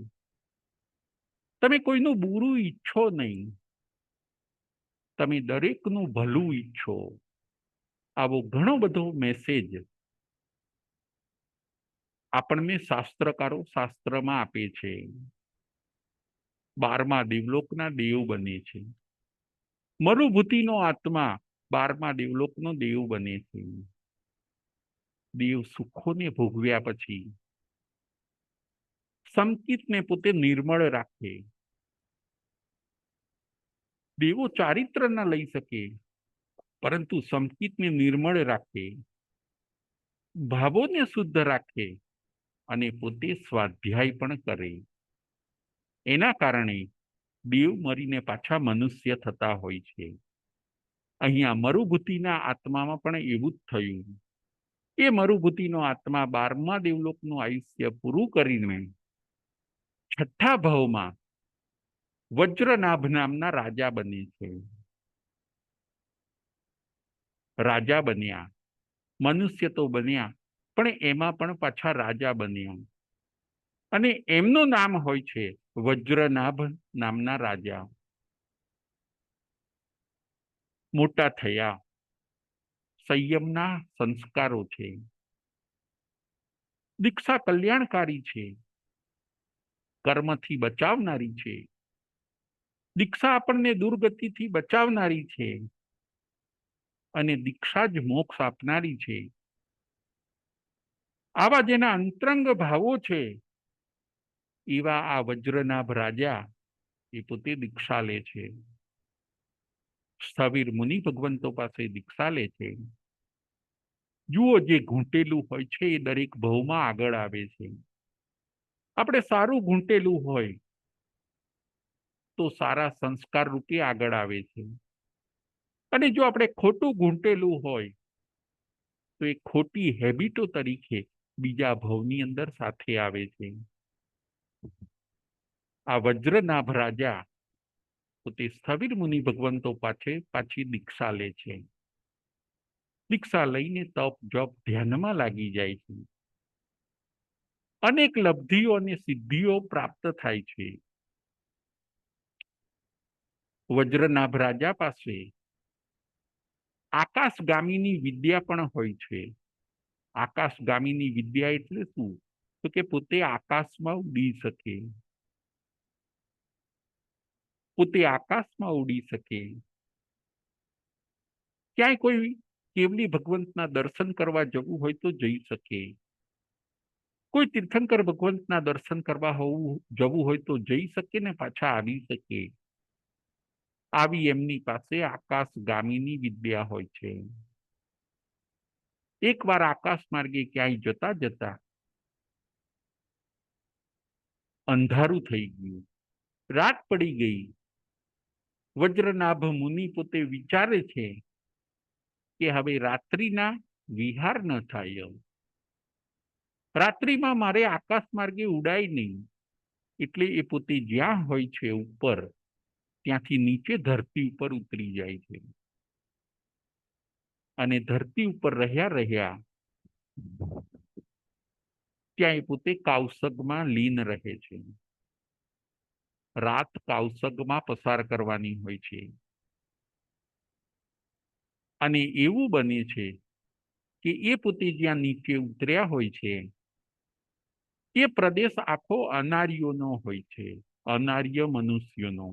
તમે કોઈનું બુરું ઈચ્છો નહીં. તમે દરેકનું ભલું ઈચ્છો. આવો ઘણો બધો મેસેજ આપણને શાસ્ત્રકારો શાસ્ત્રમાં આપે છે. 12મા દેવલોકના દેવ બને છે. મરુભૂતિનો આત્મા 12મા દેવલોકનો દેવ બને છે. દેવ સુખોને ભોગવ્યા પછી સંકિતને પોતે નિર્મળ રાખે. દેવો ચારિત્ર ન લઈ શકે, પરંતુ સંકિતને નિર્મળ રાખે, ભાવોને શુદ્ધ રાખે અને પોતે સ્વાધ્યાય પણ કરે. એના કારણે દેવ મરીને પાછા મનુષ્ય થતા હોય છે. અહીંયા મરુભૂતિના આત્મામાં પણ એવું જ થયું. એ મરુભૂતિનો આત્મા 12મા દેવલોકનું આયુષ્ય પૂરું કરીને 6ઠ્ઠા ભાવમાં વજ્રનાભ નામના રાજા બને છે. રાજા બન્યા, મનુષ્ય તો બન્યા, પણ એમાં પણ પાછા રાજા બન્યા. અને એમનું નામ હોય છે વજ્રનાભ નામના રાજા. મોટા થયા, સંયમના સંસ્કારો છે. દીક્ષા કલ્યાણકારી છે, કર્મથી બચાવનારી છે. દીક્ષા આપણને દુર્ગતિથી બચાવનારી છે અને દીક્ષા જ મોક્ષ આપનારી છે. આવા જેના અંતરંગ ભાવો છે એવા આ વજ્રનાભ રાજા એ પોતે દીક્ષા લે છે. સ્થવિર મુનિ ભગવંતો પાસે દીક્ષા લે છે. જુઓ, જે ઘૂંટેલું હોય છે એ દરેક ભાવમાં આગળ આવે છે. આપણે સારું ઘૂંટેલું હોય તો સારા સંસ્કાર રૂપે આગળ આવે છે. અને જો આપણે ખોટું ઘૂંટેલું હોય તો એ ખોટી હેબિટો તરીકે બીજા ભવની અંદર સાથે આવે છે. આ વજ્રનાભ રાજા પોતે સ્થવિર મુનિ ભગવંતો પાછી દીક્ષા લે છે. દીક્ષા લઈને તપ જપ ધ્યાનમાં લાગી જાય છે. અનેક લબ્ધિઓ અને સિદ્ધિઓ પ્રાપ્ત થાય છે. વજ્રનાભ રાજા પાસે આકાશગામીની વિદ્યા પણ હોય છે. આકાશગામીની વિદ્યા એટલે શું? તો કે પોતે આકાશમાં ઉડી શકે, પોતે આકાશમાં ઉડી શકે. ક્યાંય કોઈ કેવલી ભગવંતના દર્શન કરવા જવું હોય તો જઈ શકે. કોઈ તીર્થંકર ભગવંતના દર્શન કરવા જવું હોય તો જઈ શકે ને પાછા આવી શકે. આવી એમની પાસે આકાશગામીની વિદ્યા હોય છે. એકવાર આકાશ માર્ગે ક્યાંય જતા જતા અંધારું થઈ ગયું, રાત પડી ગઈ. વજ્રનાભ મુનિ પોતે વિચારે છે કે હવે રાત્રિના વિહાર ન થાય, રાત્રિમાં મારે આકાશ માર્ગે ઉડાય નહીં. એટલે એ પોતે જ્યાં હોય છે ઉપર, ત્યાંથી નીચે ધરતી ઉપર ઉતરી જાય છે અને ધરતી ઉપર રહ્યા રહ્યા ત્યાં એ પોતે કૌશગમાં લીન રહે છે. રાત કૌશગમાં પસાર કરવાની હોય છે અને એવું બને છે કે એ પોતે જ્યાં નીચે ઉતર્યા હોય છે એ પ્રદેશ આખો અનાર્યોનો હોય છે, અનાર્ય મનુષ્યોનો.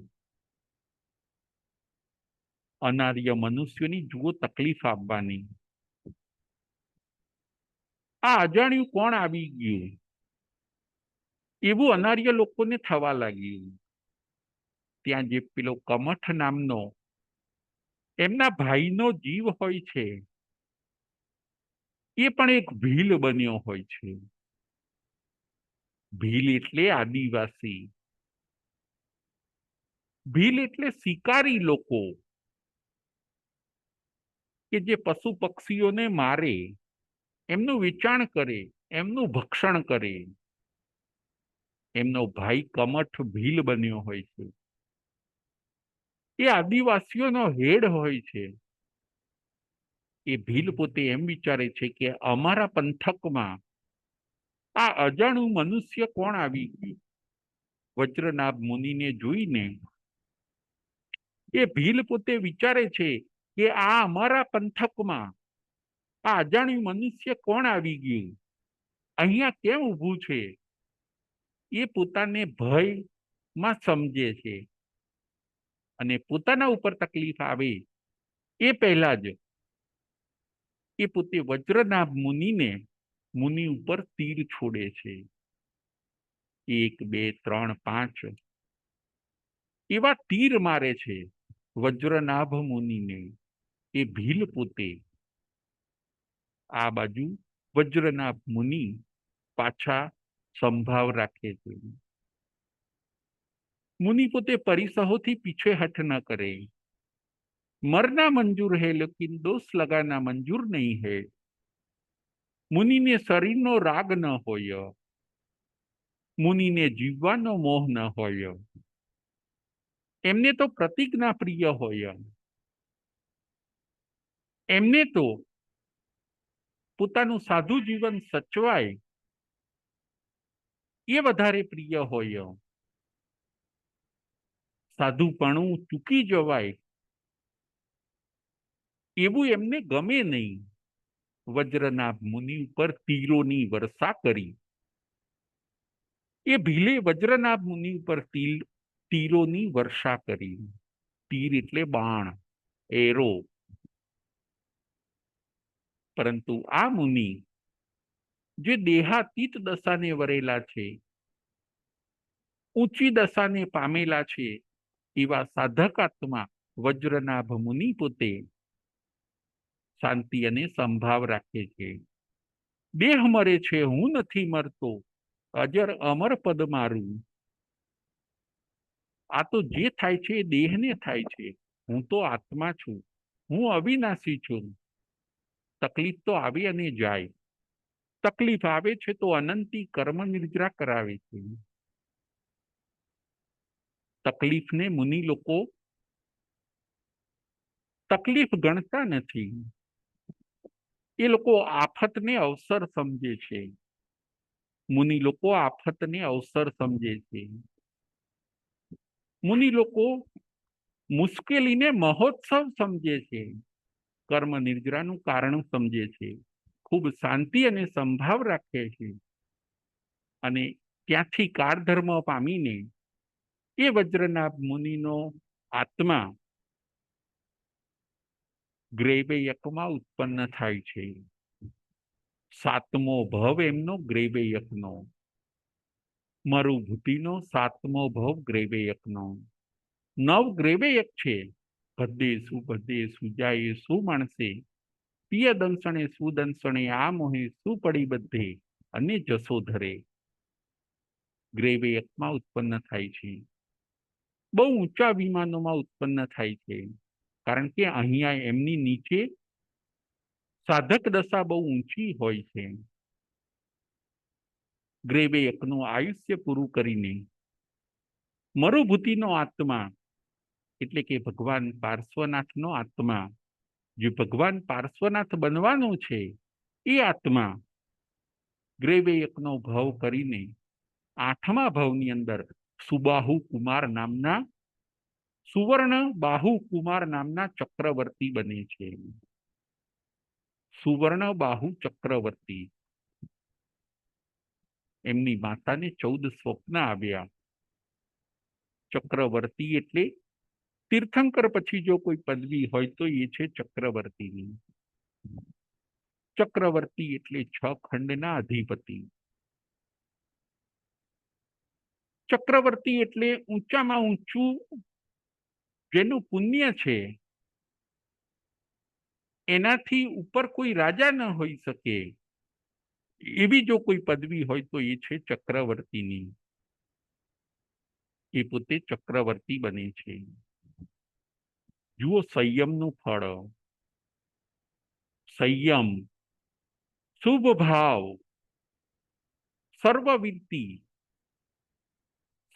અનાર્ય મનુષ્યોની જુઓ તકલીફ આપવાની. આ અજાણ્યું કોણ આવી ગયું એવું અનાર્ય લોકોને થવા લાગ્યું. ત્યાં જે પેલો કમઠ નામનો એમના ભાઈનો જીવ હોય છે એ પણ એક ભીલ બન્યો હોય છે. ભીલ એટલે આદિવાસી, ભીલ એટલે શિકારી લોકો કે જે પશુ પક્ષીઓને મારે, એમનું વેચાણ કરે, એમનું ભક્ષણ કરે. એમનો ભાઈ કમઠ ભીલ બન્યો હોય છે. એ આદિવાસીઓનો હેડ હોય છે. એ ભીલ પોતે એમ વિચારે છે કે અમારા પંથકમાં આ અજાણું મનુષ્ય કોણ આવી ગયું. વજ્રનાભ મુનિને જોઈને એ ભીલ પોતે વિચારે છે કે આ અમારા પંથકમાં આ અજાણ્યું મનુષ્ય કોણ આવી ગયું, અહીંયા કેમ ઊભું છે. એ પોતાને ભયમાં સમજે છે અને પોતાના ઉપર તકલીફ આવે એ પહેલા જ એ પોતે વજ્રનાભ મુનિ ઉપર તીર છોડે છે. 1 2 3 5 એવા તીર મારે છે વજ્રનાભ મુનિને. એ ભીલ પોતે આ બાજુ વજ્રનાભ મુનિ પાછા સંભાવ રાખે છે. मुनि पोते परिसहो थी पीछे हट न करे, मरना मंजूर है लेकिन दोष लगाना मंजूर नहीं है. मुनि ने शरीर नो राग न होय, मुनि ने जीवવાનો मोह न होय. एमने तो प्रतिज्ञा प्रिय होय, एमने तो પોતાનું સાધુ જીવન સચવાય એ વધારે પ્રિય હોય. સાધુપણું ચૂકી જવાય એવું એમને ગમે નહીં. વજ્રનાભ મુનિ ઉપર તીરોની વર્ષા કરી. એ ભીલે વજ્રનાભ મુનિ ઉપર તીરોની વર્ષા કરી. તીર એટલે બાણ, એરો. પરંતુ આ મુનિ જે દેહાતીત દશાને વરેલા છે, ઊંચી દશાને પામેલા છે, એવા સાધકાત્મા વજ્રનાભ મુનિ પોતે શાંતિ અને સંભાવ રાખે છે. દેહ મરે છે, હું નથી મરતો, અજર અમર પદ મારું. આ તો જે થાય છે એ દેહને થાય છે, હું તો આત્મા છું, હું અવિનાશી છું. તકલીફ તો આવે અને જાય. તકલીફ આવે છે તો અનંતી કર્મ નિદ્રા કરાવે છે. તકલીફને મુનિ લોકો તકલીફ ગણતા નથી. એ લોકો આફતને અવસર સમજે છે. મુનિ લોકો આફતને અવસર સમજે છે. મુનિ લોકો મુશ્કેલીને મહોત્સવ સમજે છે. કર્મ નિદ્રાનું કારણ સમજે છે. ખૂબ શાંતિ અને સંભાવ રાખે છે અને ત્યાંથી કાળધર્મ પામીને એ વજ્રનાભ મુનિનો આત્મા ગ્રેવયકમાં ઉત્પન્ન થાય છે. 7મો ભવ એમનો ગ્રેવયકનો, મરુભૂતિનો 7મો ભવ ગ્રેવયકનો. નવ ગ્રેવે એક છે, ભદ્દે સુજાએ શું માણસે, પિય દંસણે સુદંસણે આ મોહે શું પડી બધે, અને જસોધરે. ગ્રેવે એકમાં ઉત્પન્ન થાય છે, બહુ ઊંચા વિમાનોમાં ઉત્પન્ન થાય છે, કારણ કે અહીંયા એમની નીચે સાધક દશા બહુ ઊંચી હોય છે. ગ્રેવે એકનું આયુષ્ય પૂરું કરીને મરુભૂતિનો આત્મા એટલે કે ભગવાન પાર્શ્વનાથનો આત્મા, જે ભગવાન પાર્શ્વનાથ બનવાનો છે, એ આત્મા ગ્રેવે એકનો ભાવ કરીને 8મા ભાવની અંદર સુબાહુ કુમાર નામના સુવર્ણ બાહુ કુમાર નામના ચક્રવર્તી બને છે. સુવર્ણ બાહુ ચક્રવર્તી. એમની માતાને 14 સ્વપ્ન આવ્યા. ચક્રવર્તી એટલે તીર્થંકર પછી જો કોઈ પદવી હોય તો એ છે ચક્રવર્તીની. ચક્રવર્તી એટલે 6 ખંડના અધિપતિ. ચક્રવર્તી એટલે ઊંચામાં ઊંચું જેનું પુણ્ય છે એનાથી ઉપર કોઈ રાજા ન હોઈ શકે એવી જો કોઈ પદવી હોય તો એ છે ચક્રવર્તીની. એ પોતે ચક્રવર્તી બને છે. જુઓ સંયમનું ફળ. સંયમ, શુભ ભાવ, સર્વવીરતિ,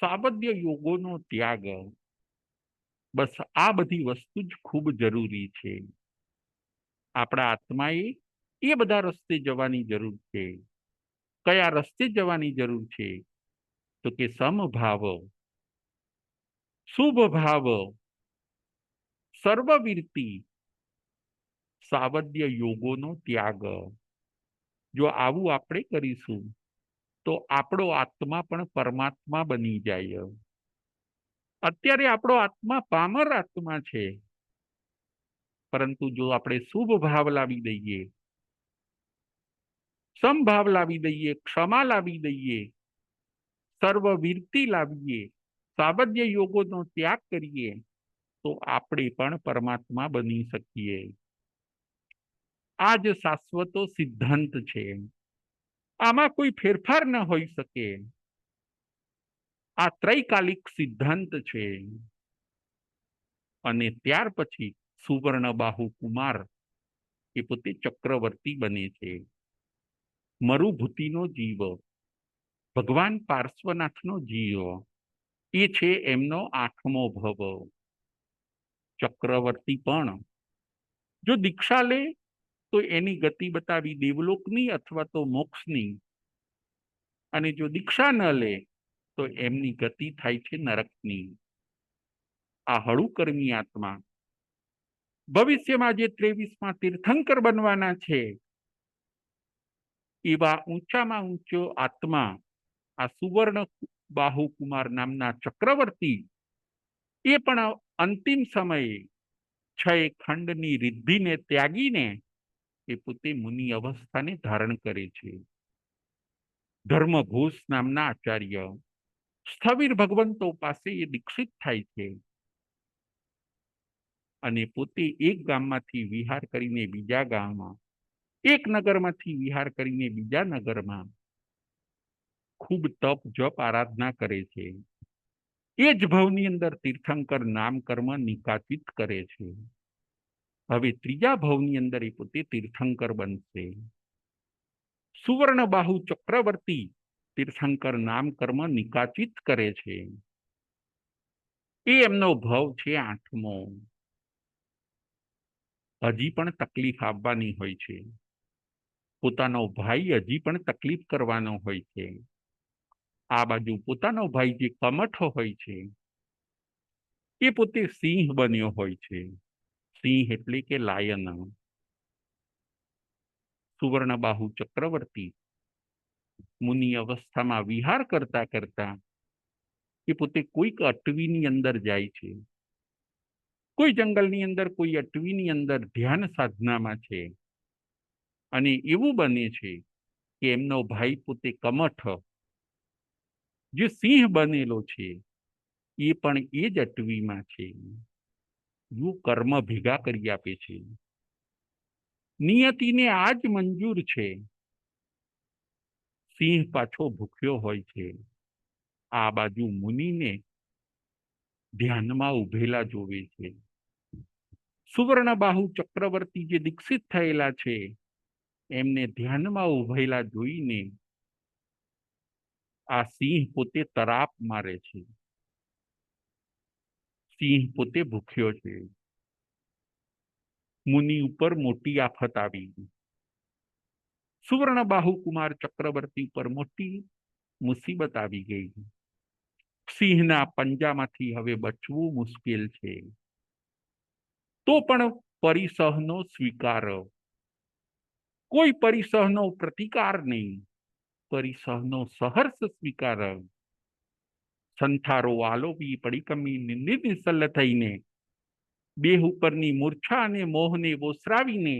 સાબદ્ય યોગોનો ત્યાગ, બસ આ બધી વસ્તુ જ ખૂબ જરૂરી છે. આપણા આત્માએ એ બધા રસ્તે જવાની જરૂર છે. કયા રસ્તે જવાની જરૂર છે? તો કે સમભાવ, શુભ ભાવ, સર્વવીરતિ, સાવદ્ય યોગોનો ત્યાગ. જો આવું આપણે કરીશું તો આપણો આત્મા પણ પરમાત્મા બની જાય. અત્યારે આપણો આત્મા પામર આત્મા છે, પરંતુ જો આપણે શુભ ભાવ લાવી દઈએ, સમભાવ લાવી દઈએ, ક્ષમા લાવી દઈએ, સર્વવીરતિ લાવીએ, સાવદ્ય યોગોનો ત્યાગ કરીએ તો આપણે પણ પરમાત્મા બની શકીએ. આ જ શાશ્વતો સિદ્ધાંત છે. આમાં કોઈ ફેરફાર ન હોઈ શકે. આ ત્રૈકાલિક સિદ્ધાંત છે. અને ત્યાર પછી સુવર્ણબાહુ કુમાર એ પોતે ચક્રવર્તી બને છે. મરુભૂતિનો જીવ, ભગવાન પાર્શ્વનાથનો જીવ, એ છે એમનો 8મો ભવ. ચક્રવર્તી પણ જો દીક્ષા લે તો એની ગતિ બતાવી દેવલોકની અથવા તો મોક્ષની, અને જો દીક્ષા ન લે તો એમની ગતિ થાય છે નરકની. આ હળુકર્મી આત્મા ભવિષ્યમાં જે 23માં તીર્થંકર બનવાના છે એવા ઊંચામાં ઊંચો આત્મા આ સુવર્ણ બાહુ કુમાર નામના ચક્રવર્તી એ પણ અંતિમ સમયે 6 ખંડની રિદ્ધિને ત્યાગીને એ પોતે મુનિ અવસ્થાને ધારણ કરે છે. ધર્મઘોષ નામના આચાર્ય સ્થવિર ભગવંતો પાસે એ દીક્ષિત થાય છે અને પોતે એક ગામમાંથી વિહાર કરીને બીજા ગામમાં, એક નગરમાંથી વિહાર કરીને બીજા નગરમાં ખૂબ તપ જપ આરાધના કરે છે. એ જ ભવની અંદર તીર્થંકર નામ કર્મ નિકાચિત કરે છે. હવે ત્રીજા ભવની અંદર એ પોતે તીર્થંકર બનશે. સુવર્ણબાહુ ચક્રવર્તી તીર્થંકર નામ કર્મ નિકાચિત કરે છે. એ એમનો ભવ છે 8મો. હજી પણ તકલીફ આવવાની હોય છે. પોતાનો ભાઈ હજી પણ તકલીફ કરવાનો હોય છે. આ બાજુ પોતાનો ભાઈ જે કમઠ હોય છે એ પોતે સિંહ બન્યો હોય છે. સિંહ એટલે કે લાયન. સુવર્ણબાહુ ચક્રવર્તી મુનિ અવસ્થામાં વિહાર કરતા કરતા એ પોતે કોઈક અટવીની અંદર જાય છે. કોઈ જંગલની અંદર, કોઈ અટવીની અંદર ધ્યાન સાધનામાં છે. અને એવું બને છે કે એમનો ભાઈ પોતે કમઠ જે સિંહ બનેલો છે એ પણ એ જ અટવીમાં છે. જો કર્મ ભેગા કરી આપે છે. નિયતિને આ જ મંજૂર છે. સિંહ પાછો ભૂખ્યો હોય છે. આ બાજુ મુનિને ધ્યાનમાં ઉભેલા જોવે છે. સુવર્ણબાહુ ચક્રવર્તી જે દીક્ષિત થયેલા છે, એમને ધ્યાનમાં ઉભેલા જોઈને આ સિંહ પોતે તરાપ મારે છે. સિંહ પોતે ભૂખ્યો છે. મુનિ ઉપર મોટી આફત આવી. સુવર્ણબાહુ કુમાર ચક્રવર્તી પર મોટી મુસીબત આવી ગઈ. સિંહના પંજામાંથી હવે બચવું મુશ્કેલ છે. તો પણ પરિસહનો સ્વીકાર, કોઈ પરિસહનો પ્રતિકાર નહીં, પરિસહનો સહર્ષ સ્વીકાર. સંથારો આલોપી પડીકમી નિર્નિસલ થઈને દેહ ઉપરની મૂર્છા અને મોહને ઓસરાવીને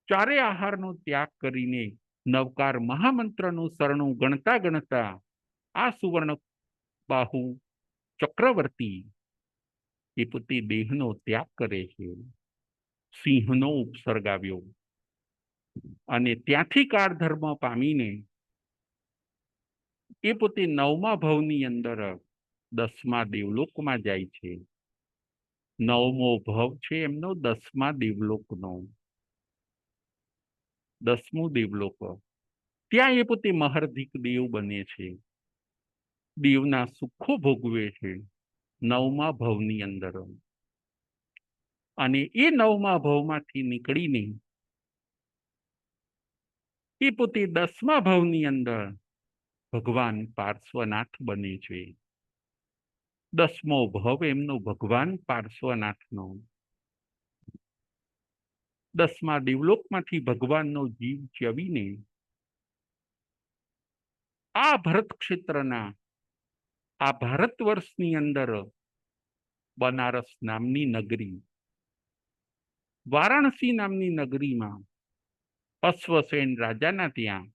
ચારે આહારનો ત્યાગ કરીને નવકાર મહામંત્રનું શરણું ગણતા ગણતા આ સુવર્ણ બાહુ ચક્રવર્તી એ પોતે દેહનો ત્યાગ કરે છે. સિંહનો ઉપસર્ગ આવ્યો અને ત્યાંથી કાળધર્મ પામીને એ પોતે 9મા ભવની અંદર 10મા દેવલોકમાં જાય છે. 9મો ભવ છે એમનો 10મા દેવલોકનો, 10મું દેવલોક. ત્યાં એ પોતે મહર્ધિક દેવ બને છે. દેવના સુખો ભોગવે છે 9મા ભવની અંદર. અને એ 9મા ભવમાંથી નીકળીને એ પોતે 10મા ભવની અંદર ભગવાન પાર્શ્વનાથ બને છે. 10મો ભવ એમનો ભગવાન પાર્શ્વનાથનો. 10મા દેવલોકમાંથી ભગવાનનો જીવ ચ્યવીને આ ભરત ક્ષેત્રના, આ ભારત વર્ષની અંદર બનારસ નામની નગરી, વારાણસી નામની નગરીમાં અશ્વસેન રાજાના ત્યાં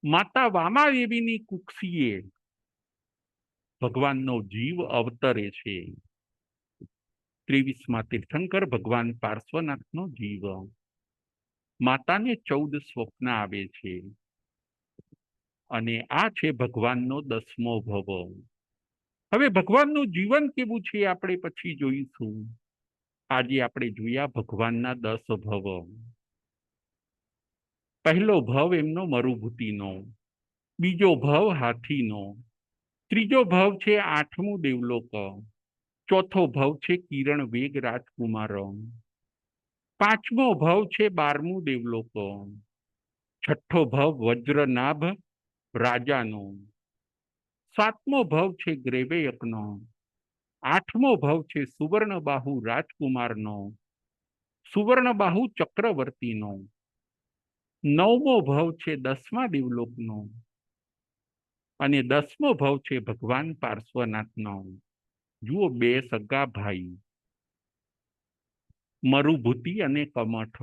માતા વામાદેવીની કુક્ષીએ ભગવાનનો જીવ અવતરે છે. 23મા તીર્થંકર ભગવાન પાર્શ્વનાથનો જીવ. માતાને 14 સ્વપ્ન આવે છે અને આ છે ભગવાનનો 10મો ભવ. હવે ભગવાનનું જીવન કેવું છે આપણે પછી જોઈશું. આજે આપણે જોયા ભગવાનના 10 ભવ. પહેલો ભવ એમનો મરુભૂતિનો, બીજો ભવ હાથીનો, ત્રીજો ભવ છે 8મું દેવલોક, ચોથો ભવ છે કિરણ વેગ રાજકુમાર, 5મો ભવ છે 12મું દેવલોક, છઠ્ઠો ભવ વજ્રનાભ રાજાનો, 7મો ભવ છે ગ્રેવયકનો, 8મો ભવ છે સુવર્ણબાહુ રાજકુમારનો, સુવર્ણબાહુ ચક્રવર્તીનો, 9મો ભવ છે 10મા દેવલોકનો અને 10મો ભવ છે ભગવાન પાર્શ્વનાથનો. જુઓ, 2 સગા ભાઈ, મરુભૂતિ અને કમઠ,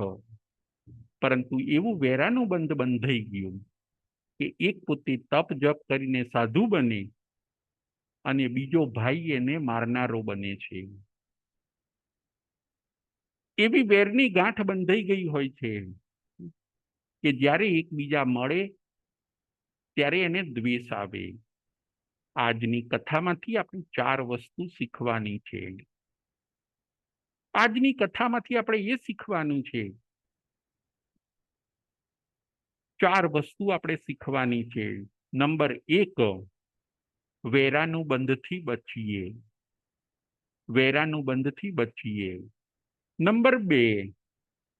પરંતુ એવું વેરાનું બંધ બંધાઈ ગયું કે એક પોતે તપ જપ કરીને સાધુ બને અને બીજો ભાઈ એને મારનારો બને છે. એવી વેરની ગાંઠ બંધાઈ ગઈ હોય છે કે જ્યારે એકબીજા મળે ત્યારે એને દ્વેષ આવે. આજની કથામાંથી આપણે 4 વસ્તુ શીખવાની છે. આજની કથામાંથી આપણે એ શીખવાનું છે, 4 વસ્તુ આપણે શીખવાની છે. નંબર 1, વેરાનું બંધથી બચીએ, વેરાનું બંધથી બચીએ. નંબર 2,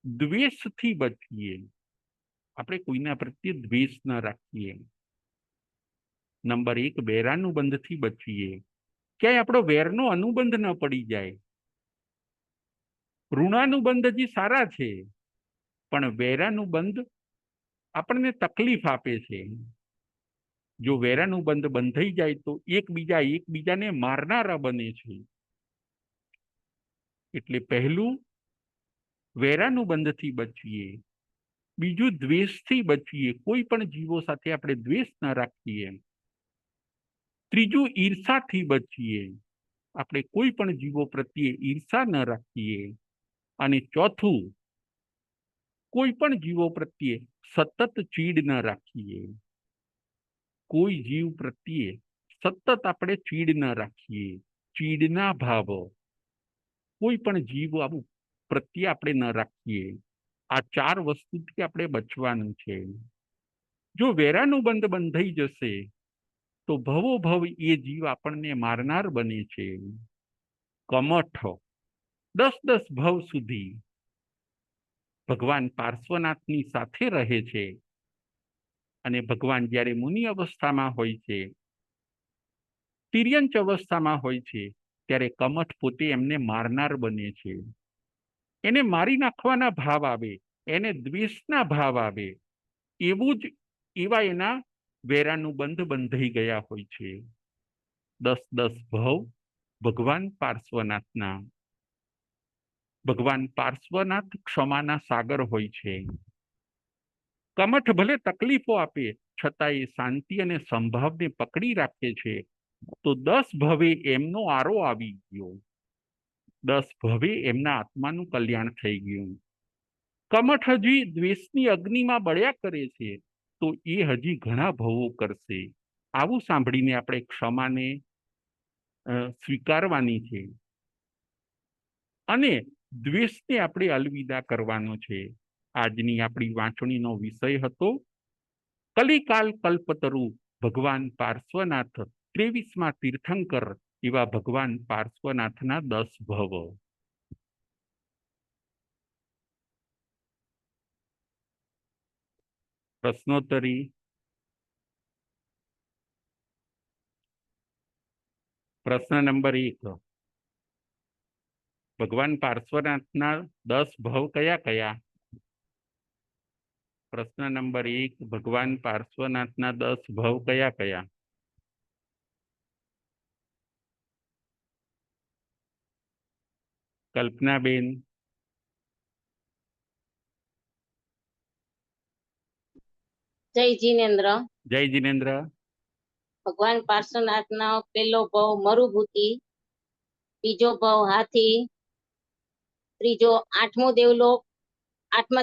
દ્વેષથી બચીએ, આપણે કોઈના પ્રત્યે દ્વેષ ન રાખીએ. નંબર 1, વેરાનું બંધથી બચીએ, ક્યાંય આપણો વેરનો અનુબંધ ન પડી જાય. ઋણાનુબંધ હજી સારા છે, પણ વેરાનુબંધ આપણને તકલીફ આપે છે. જો વેરાનુબંધ બંધાઈ જાય તો એકબીજાને મારનારા બને છે. એટલે પહેલું, વેરાનુબંધથી બચીએ. બીજું, દ્વેષથી બચીએ, કોઈ પણ જીવો સાથે આપણે દ્વેષ ન રાખીએ. ત્રીજું, ઈર્ષાથી બચીએ, આપણે કોઈ પણ જીવો પ્રત્યે ઈર્ષા ન રાખીએ. અને ચોથું, કોઈ પણ જીવો પ્રત્યે સતત ચીડ ન રાખીએ. કોઈ જીવ પ્રત્યે સતત આપણે ચીડ ન રાખીએ. ચીડના ભાવો કોઈ પણ જીવ આવું પ્રત્યે આપણે ન રાખીએ. આ 4 વસ્તુથી આપણે બચવાનું છે. જો વેરાનું બંધ બંધાઈ જશે તો ભવો ભવ એ જીવ આપણને મારનાર બને છે. કમઠ 10 ભવ સુધી ભગવાન પાર્શ્વનાથની સાથે રહે છે. અને ભગવાન જ્યારે મુનિ અવસ્થામાં હોય છે, તિર્યંચ અવસ્થામાં હોય છે, ત્યારે કમઠ પોતે એમને મારનાર બને છે. એને મારી નાખવાના ભાવ આવે, એને દ્વેષના ભાવ આવે, એવું જ એવા એના વેરાનું બંધ બંધાઈ ગયા હોય છે. 10 ભવ ભગવાન પાર્શ્વનાથના. ભગવાન પાર્શ્વનાથ ક્ષમાના સાગર હોય છે. કમઠ ભલે તકલીફો આપે છતાં એ શાંતિ અને સંભાવને પકડી રાખે છે. તો 10 ભવે એમનો આરો આવી ગયો. 10 ભવે એમના આત્માનું કલ્યાણ થઈ ગયું. કમઠ હજી દ્વેષની અગ્નિમાં બળ્યા કરે છે તો એ હજી ઘણા ભવો કરશે. આવું સાંભળીને આપણે ક્ષમાને સ્વીકારવાની છે અને દ્વેષને આપણે અલવિદા કરવાનો છે. આજની આપણી વાંચણીનો વિષય હતો કલિકાલ કલ્પતરુ ભગવાન પાર્શ્વનાથ 23મા તીર્થંકર એવા ભગવાન પાર્શ્વનાથના 10 ભવ. પ્રશ્નોત્તરી. પ્રશ્ન નંબર 1, ભગવાન પાર્શ્વનાથના 10 ભવ કયા કયા? પ્રશ્ન નંબર 1, ભગવાન પાર્શ્વનાથના 10 ભવ કયા કયા? કલ્પનાબેન. જય જીનેન્દ્ર. જય જીનેન્દ્ર. ભગવાન પાર્શ્વનાથનો પહેલો ભવ મરુભૂતિ, બીજો ભવ હાથી, ત્રીજો 8મા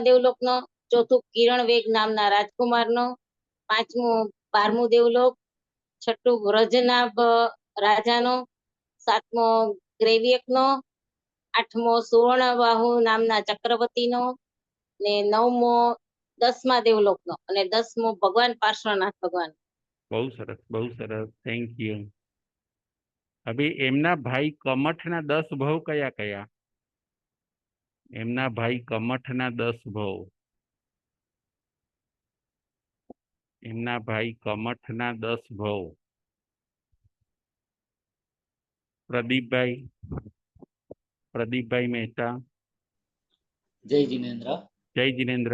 દેવલોકનો, ચોથું કિરણ વેગ નામના રાજકુમારનો, 5મું 12મું દેવલોક, 6ઠું વ્રજનાભ રાજાનો, 7મો ગ્રેવ્યકનો, 8મો સુવર્ણબાહુ નામના ચક્રવર્તીનો, ને 9મો 10મા દેવલોકનો, અને 10મો ભગવાન પાર્શ્વનાથ ભગવાન. બહુ સરસ, બહુ સરસ, થેન્ક યુ. હવે એમના ભાઈ કમઠના 10 ભવ કયા કયા? એમના ભાઈ કમઠના 10 ભવ. એમના ભાઈ કમઠના 10 ભવ. પ્રદીપભાઈ. પ્રદીપભાઈ મહેતા. જય જીનેન્દ્ર. જય જીનેન્દ્ર.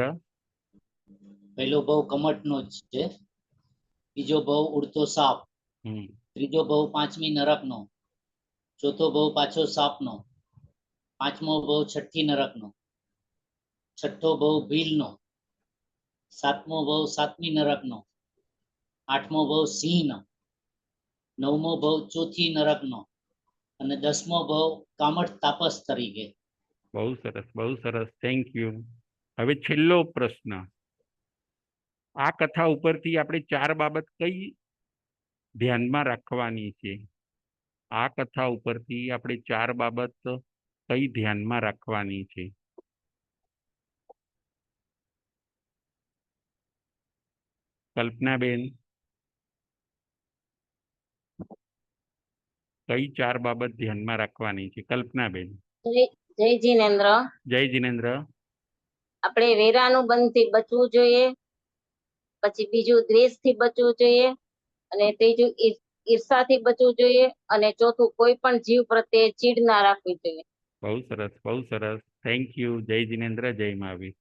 પહેલો ભવ કમઠનો જ છે, બીજો ભવ ઉડતો સાપ, ત્રીજો ભવ 5મી નરકનો, ચોથો ભવ પાછો સાપનો, 5મો ભવ 6ઠ્ઠી નરકનો, 6ઠ્ઠો ભવ ભીલનો, 7મો ભવ 7મી નરકનો, 8મો ભવ સિંહનો, 9મો ભવ ચોથી નરકનો, અને 10મો ભવ કામઠ તાપસ તરીકે. બહુ સરસ, બહુ સરસ, થેન્ક યુ. હવે છેલ્લો પ્રશ્ન. આ કથા ઉપરથી આપણે 4 બાબત કઈ ધ્યાનમાં રાખવાની છે? આ કથા ઉપરથી આપણે 4 બાબત કઈ ધ્યાનમાં રાખવાની છે? કલ્પનાબેન. કઈ 4 બાબત ધ્યાનમાં રાખવાની છે? કલ્પનાબેન. જય જીનેન્દ્ર. જય જીનેન્દ્ર. આપણે વેરાનું બંધથી બચવું જોઈએ, પછી બીજું દ્વેષથી બચવું જોઈએ, અને ત્રીજું ઈર્ષાથી બચવું જોઈએ, અને ચોથું કોઈ પણ જીવ પ્રત્યે ચીડ ના રાખવી જોઈએ. બહુ સરસ, બહુ સરસ, થેન્ક યુ. જય જીનેન્દ્ર. જય મહાવીર.